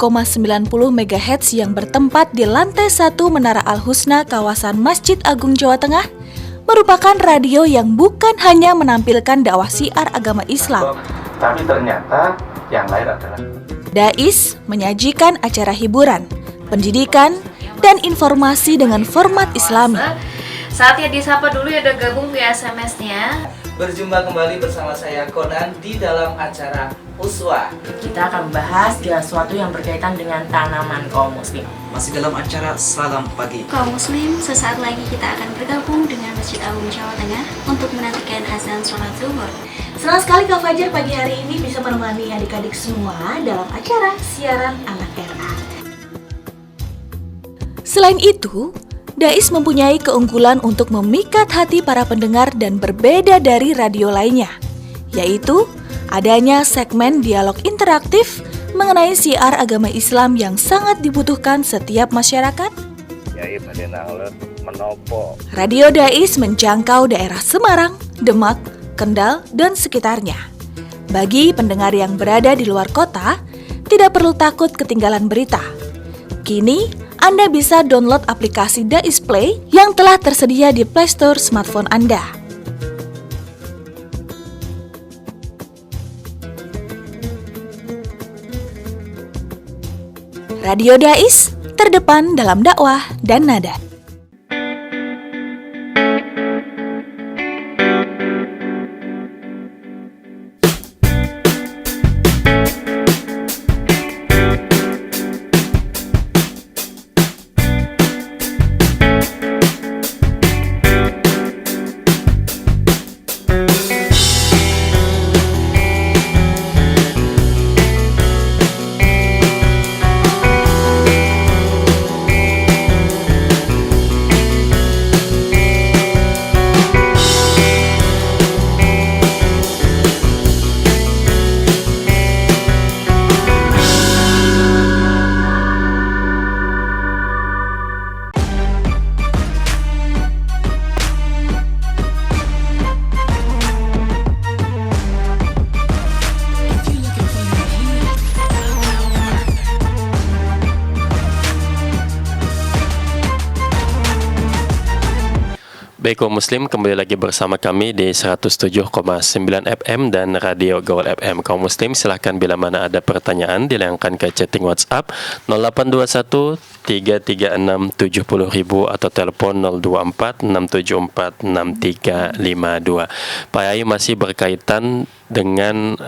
MHz yang bertempat di lantai 1 Menara Al-Husna kawasan Masjid Agung Jawa Tengah merupakan radio yang bukan hanya menampilkan dakwah syiar agama Islam, tapi ternyata yang lain adalah Dais menyajikan acara hiburan, pendidikan, dan informasi dengan format Islami. Saatnya disapa dulu ya, udah gabung via SMS-nya. Berjumpa kembali bersama saya Conan di dalam acara Uswah. Kita akan membahas segala sesuatu yang berkaitan dengan tanaman kaum muslim. Masih dalam acara Salam Pagi. Kaum muslim, sesaat lagi kita akan bergabung dengan Masjid Agung Jawa Tengah untuk menantikan azan sholat zuhur. Senang sekali Kak Fajar pagi hari ini bisa menemani adik-adik semua dalam acara siaran anak RA. Selain itu, Dais mempunyai keunggulan untuk memikat hati para pendengar dan berbeda dari radio lainnya, yaitu adanya segmen dialog interaktif mengenai syiar agama Islam yang sangat dibutuhkan setiap masyarakat. Radio Dais menjangkau daerah Semarang, Demak, Kendal, dan sekitarnya. Bagi pendengar yang berada di luar kota, tidak perlu takut ketinggalan berita. Kini, Anda bisa download aplikasi Dais Play yang telah tersedia di Play Store smartphone Anda. Radio Dais, terdepan dalam dakwah dan nada. Baik kaum muslim, kembali lagi bersama kami di 107,9 FM dan Radio Gaul FM. Kaum muslim silahkan bila mana ada pertanyaan dilayangkan ke chatting WhatsApp 0821 336 70.000 atau telepon 024 674 6352. Pak Yai masih berkaitan dengan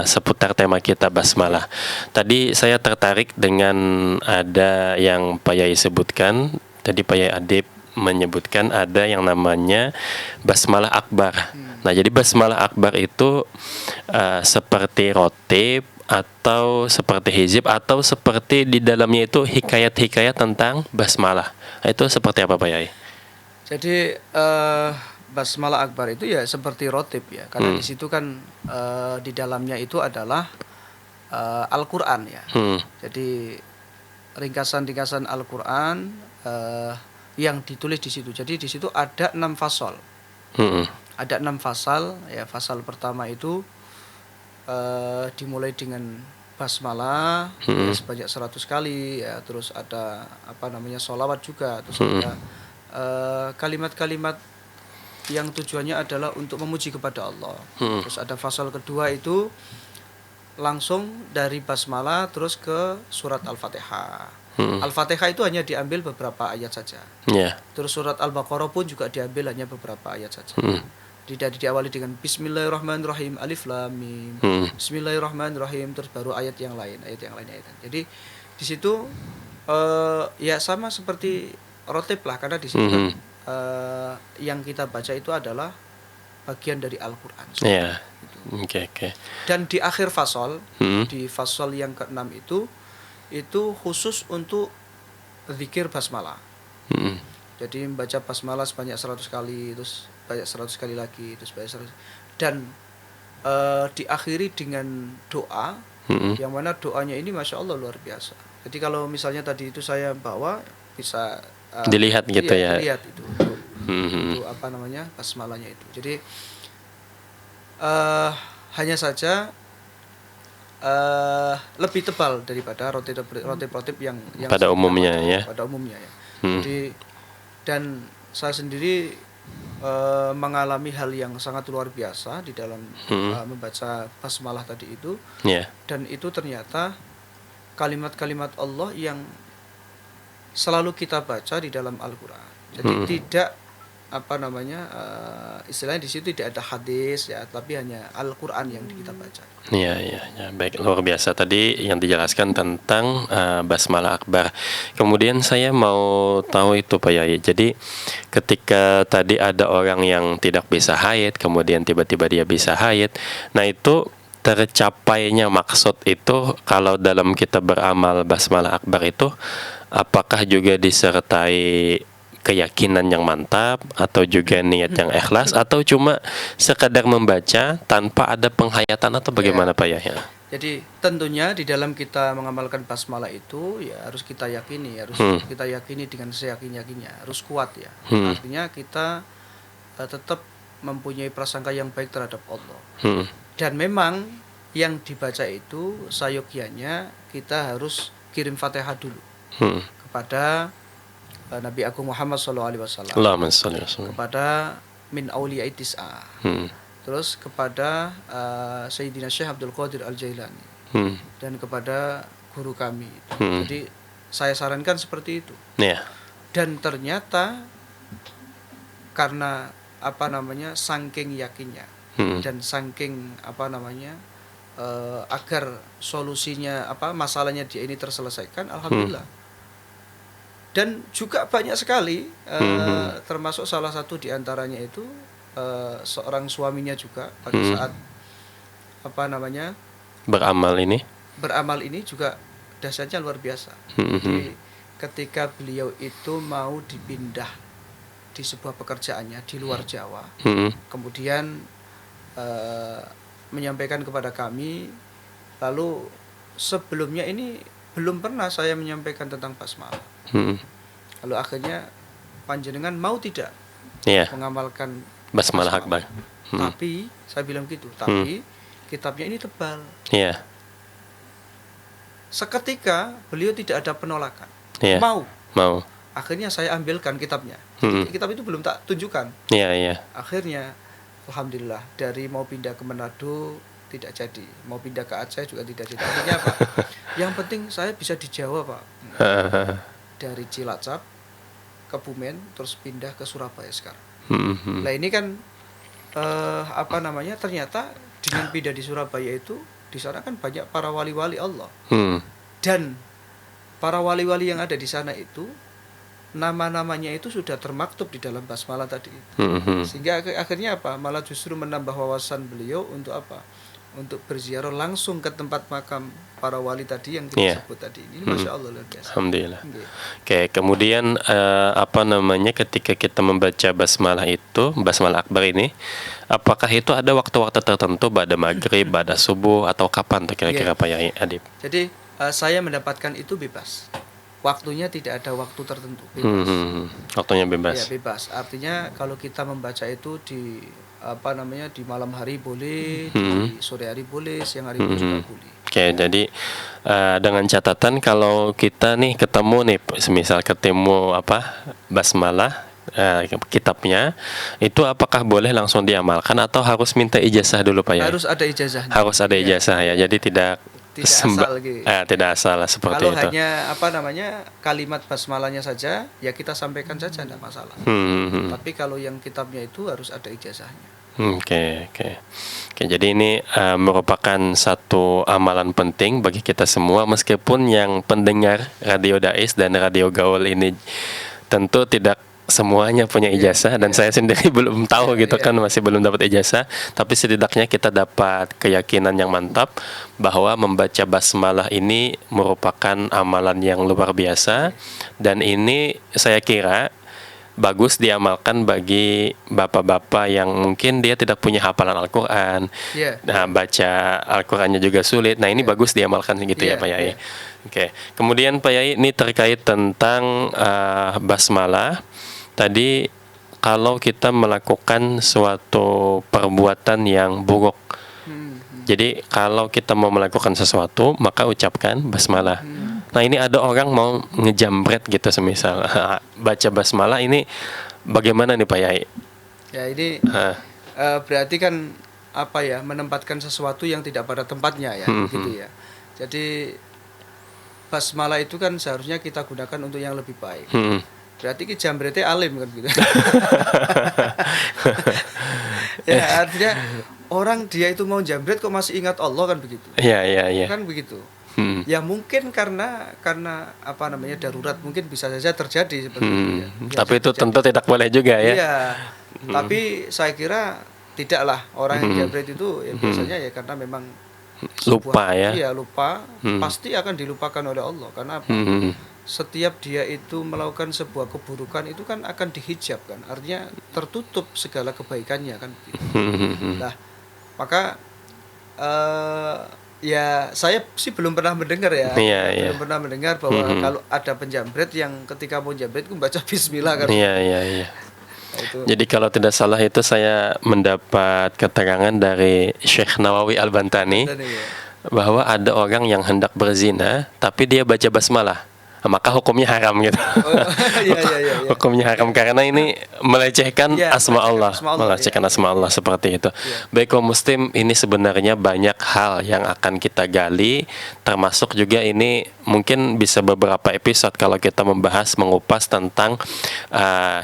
seputar tema kita basmalah. Tadi saya tertarik dengan ada yang Pak Yai sebutkan. Tadi Pak Yai Adib menyebutkan ada yang namanya basmalah akbar. Nah, jadi basmalah akbar itu seperti rotib atau seperti hizib atau seperti di dalamnya itu hikayat-hikayat tentang basmalah. Nah, itu seperti apa Pak Yai? Jadi basmalah akbar itu ya seperti rotib ya, karena di situ kan di dalamnya itu adalah Al-Qur'an ya. Jadi ringkasan-ringkasan Al-Qur'an yang ditulis di situ. Jadi di situ ada 6 fasal. Ada 6 fasal ya. Fasal pertama itu dimulai dengan basmalah ya, sebanyak 100 kali ya. Terus ada sholawat juga. Terus ada kalimat-kalimat yang tujuannya adalah untuk memuji kepada Allah. Terus ada fasal kedua itu langsung dari basmalah terus ke surat Al-Fatihah. Al-Fatihah itu hanya diambil beberapa ayat saja. Terus surat Al-Baqarah pun juga diambil hanya beberapa ayat saja. Tidak diawali dengan Bismillahirrahmanirrahim Alif Lam Mim. Bismillahirrahmanirrahim terus baru ayat yang lain. Jadi di situ ya sama seperti rotib lah, karena di situ kan, yang kita baca itu adalah bagian dari Al-Qur'an. Oke. Dan di akhir fasal, di fasal yang ke-6 itu khusus untuk zikir basmalah. Jadi membaca basmalah sebanyak 100 kali, terus banyak 100 kali lagi, terus banyak 100. Dan diakhiri dengan doa, yang mana doanya ini Masya Allah luar biasa. Jadi kalau misalnya tadi itu saya bawa, bisa dilihat gitu ya. Dilihat itu basmalahnya itu. Jadi hanya saja lebih tebal daripada rotib yang pada umumnya ya. Jadi dan saya sendiri mengalami hal yang sangat luar biasa di dalam membaca basmalah tadi itu. Dan itu ternyata kalimat-kalimat Allah yang selalu kita baca di dalam Al-Qur'an. Jadi tidak istilahnya di situ tidak ada hadis ya, tapi hanya Al-Qur'an yang kita baca. Ya, baik, luar biasa tadi yang dijelaskan tentang basmalah akbar. Kemudian saya mau tahu itu Pak Yai. Jadi ketika tadi ada orang yang tidak bisa haid, kemudian tiba-tiba dia bisa haid. Nah, itu tercapainya maksud itu kalau dalam kita beramal basmalah akbar itu apakah juga disertai keyakinan yang mantap atau juga niat yang ikhlas atau cuma sekadar membaca tanpa ada penghayatan atau bagaimana Pak Yahya? Jadi tentunya di dalam kita mengamalkan basmalah itu ya harus kita yakini, kita yakini dengan seyakin-yakinnya, harus kuat ya. Artinya kita tetap mempunyai prasangka yang baik terhadap Allah. Dan memang yang dibaca itu sayogianya kita harus kirim Fatihah dulu kepada Nabi Agung Muhammad SAW, kepada Min Auliya'i Tis'ah, terus kepada Sayyidina Syekh Abdul Qadir Al-Jailani, dan kepada guru kami. Jadi saya sarankan seperti itu. Dan ternyata karena saking yakinnya dan saking agar solusinya masalahnya dia ini terselesaikan, alhamdulillah. Dan juga banyak sekali, termasuk salah satu diantaranya itu seorang suaminya juga pada saat beramal ini juga dahsyatnya luar biasa. Jadi ketika beliau itu mau dipindah di sebuah pekerjaannya di luar Jawa, kemudian menyampaikan kepada kami, lalu sebelumnya ini belum pernah saya menyampaikan tentang basmalah. Lalu akhirnya panjenengan mau tidak mengamalkan basmalah akbar. Tapi saya bilang gitu, tapi kitabnya ini tebal. Seketika beliau tidak ada penolakan. Mau. akhirnya saya ambilkan kitabnya. Kitab itu belum tak tunjukkan. Iya. Akhirnya alhamdulillah dari mau pindah ke Manado tidak jadi, mau pindah ke Aceh juga tidak jadi. Akhirnya apa? Yang penting saya bisa di Jawa, Pak. Dari Cilacap ke Bumen terus pindah ke Surabaya sekarang. Nah ini kan ternyata dengan pindah di Surabaya itu di sana kan banyak para wali-wali Allah. Dan para wali-wali yang ada di sana itu nama-namanya itu sudah termaktub di dalam basmalah tadi. Sehingga akhirnya apa? Malah justru menambah wawasan beliau untuk apa? Untuk berziarah langsung ke tempat makam para wali tadi yang kita sebut tadi. Ini Masya Allah luar biasa. Alhamdulillah. Oke, kemudian ketika kita membaca basmalah itu, basmalah akbar ini, apakah itu ada waktu-waktu tertentu pada maghrib, pada subuh, atau kapan tuh kira-kira Pak Yai Adib? Jadi saya mendapatkan itu bebas. Waktunya tidak ada waktu tertentu, bebas. Waktunya bebas. Ya, bebas. Artinya kalau kita membaca itu di di malam hari boleh, di sore hari boleh, siang hari juga boleh. Oke, jadi dengan catatan kalau kita nih ketemu nih, semisal ketemu basmalah kitabnya, itu apakah boleh langsung diamalkan atau harus minta ijazah dulu Pak Yai? Harus ada ijazahnya. Harus ada ijazah ya. Jadi tidak asal gitu. Tidak asal seperti kalau itu. Kalau hanya kalimat basmalahnya saja, ya kita sampaikan saja, tidak masalah. Tapi kalau yang kitabnya itu harus ada ijazahnya. Oke. Jadi ini merupakan satu amalan penting bagi kita semua, meskipun yang pendengar Radio Dais dan Radio Gaul ini tentu tidak semuanya punya ijazah, dan saya sendiri belum tahu kan, masih belum dapat ijazah, tapi setidaknya kita dapat keyakinan yang mantap bahwa membaca basmalah ini merupakan amalan yang luar biasa, dan ini saya kira bagus diamalkan bagi bapak-bapak yang mungkin dia tidak punya hafalan Al-Quran, nah baca Al-Qurannya juga sulit. Nah ini bagus diamalkan gitu ya Pak Yai. Oke. Kemudian Pak Yai, ini terkait tentang basmalah. Tadi kalau kita melakukan suatu perbuatan yang buruk, jadi kalau kita mau melakukan sesuatu maka ucapkan basmalah. Nah ini ada orang mau ngejambret gitu semisal baca basmalah, ini bagaimana nih Pak Yai? Ya ini berarti kan menempatkan sesuatu yang tidak pada tempatnya ya, gitu ya. Jadi basmalah itu kan seharusnya kita gunakan untuk yang lebih baik. Berarti ki jambrete alim kan gitu. Ya artinya orang dia itu mau jambret kok masih ingat Allah kan begitu. Iya. Kan begitu. Ya mungkin karena darurat, mungkin bisa saja terjadi seperti itu ya. Tapi itu tentu tidak boleh juga ya. Iya. Tapi saya kira tidaklah orang yang jambret itu ya biasanya ya karena memang lupa ya. Iya, lupa. Pasti akan dilupakan oleh Allah karena apa? Setiap dia itu melakukan sebuah keburukan itu kan akan dihijab kan, artinya tertutup segala kebaikannya kan. Nah, maka ya saya sih belum pernah mendengar ya, belum pernah mendengar bahwa kalau ada penjambret yang ketika mau jambret itu baca Bismillah kan. Iya. Jadi kalau tidak salah itu saya mendapat keterangan dari Syekh Nawawi Al-Bantani bahwa ada orang yang hendak berzina tapi dia baca basmalah, maka hukumnya haram gitu. Hukumnya haram karena ini melecehkan asma Allah, asma Allah seperti itu. Baik kaum muslim, ini sebenarnya banyak hal yang akan kita gali, termasuk juga ini mungkin bisa beberapa episode kalau kita membahas mengupas tentang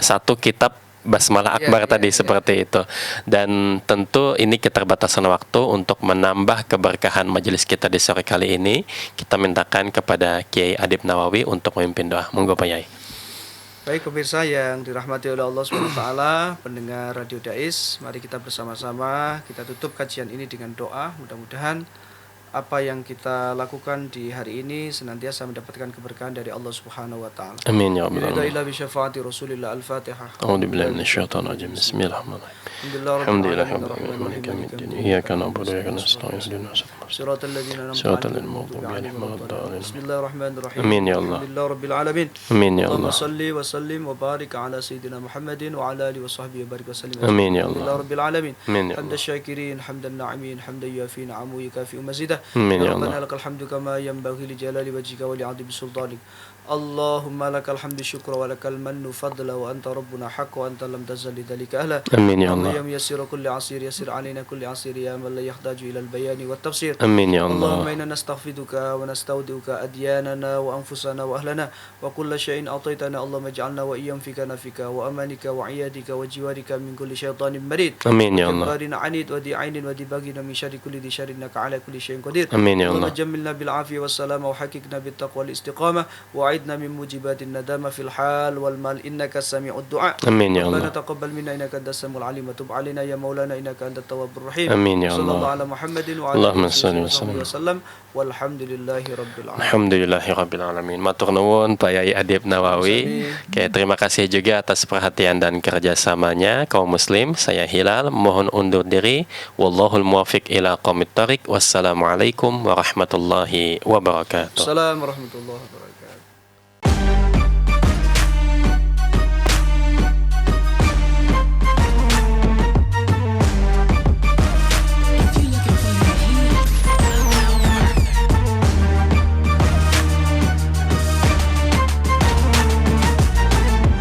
satu kitab basmalah akbar tadi seperti itu. Dan tentu ini keterbatasan waktu, untuk menambah keberkahan majelis kita di sore kali ini, kita mintakan kepada Kiai Adib Nawawi untuk memimpin doa. Monggo Pak Yai. Baik pemirsa yang dirahmati oleh Allah SWT, pendengar Radio Dais, mari kita bersama-sama kita tutup kajian ini dengan doa. Mudah-mudahan apa yang kita lakukan di hari ini senantiasa mendapatkan keberkahan dari Allah Subhanahu wa taala. Amin ya rabbal alamin. Ila bi syafaati Rasulillah Al-Fatihah. A'udzu billahi minasyaitonir rajim. Bismillahirrahmanirrahim. Alhamdulillahirabbil alamin. Iyyaka na'budu wa iyyaka nasta'in. Ihdinas siratal ladzina an'amta 'alaihim. Bismillahirrahmanirrahim. Amin ya Allah. Alhamdulillahirabbil alamin. Amin ya Allah. Allahumma shalli wa sallim wa barik ala sayyidina Muhammadin wa ala alihi wa sahbihi barik wa sallim. Amin ya Allah. Alhamdulillahirabbil alamin. Hamdan syakirin, hamdan na'imin, hamdan yafi na'amu yakafi mazidah. Amin ya ربنا Allah. لك الحمد كما ينبغي لجلال وجهك ولعظيم سلطانك اللهم لك الحمد الشكر ولك المن فضلا وأنت ربنا حق وأنت لم تزل لذلك أهلا. Amin ya Allah. اللهم يسر كل عسير يسر علينا كل عسير يا من لا يحتاج إلى البيان والتفسير. Amin ya اللهم Allah. إنا نستغفرك ونستودعك أدياننا وأنفسنا وأهلنا وكل شيء أعطيتنا اللهم اجعلنا وإياهم في كنفك وأمانك وعيادك وجوارك من كل شيطان مريد Amin ya Allah. جبار عنيد وذي عين وذي بغي من شر كل ذي شر إنك على كل شيء قدير. Amin ya اللهم Allah. جملنا بالعافية والسلامة وحققنا بالتقوى والاستقامة وأعدنا من موجبات الندامة في الحال والمال إنك سميع الدعاء. Amin ya ربنا Allah. تقبل منا إنك أنت السميع العليم وتب علينا يا مولانا إنك أنت التواب الرحيم. Amin ya صلى الله Allah. على محمد وعلى Allahumma آله salli wa وصحبه sallim. وسلم والحمد لله رب العالمين. Alhamdulillahirrabbilalamin. Matur nuwun Pak Yai Adib Nawawi. Oke, terima kasih juga atas perhatian dan kerjasamanya kaum muslim. Saya Hilal, mohon undur diri. Wallahul muwafiq ila qomit tariq. Wassalamualaikum warahmatullahi wabarakatuh. السلام ورحمة الله وبركاته.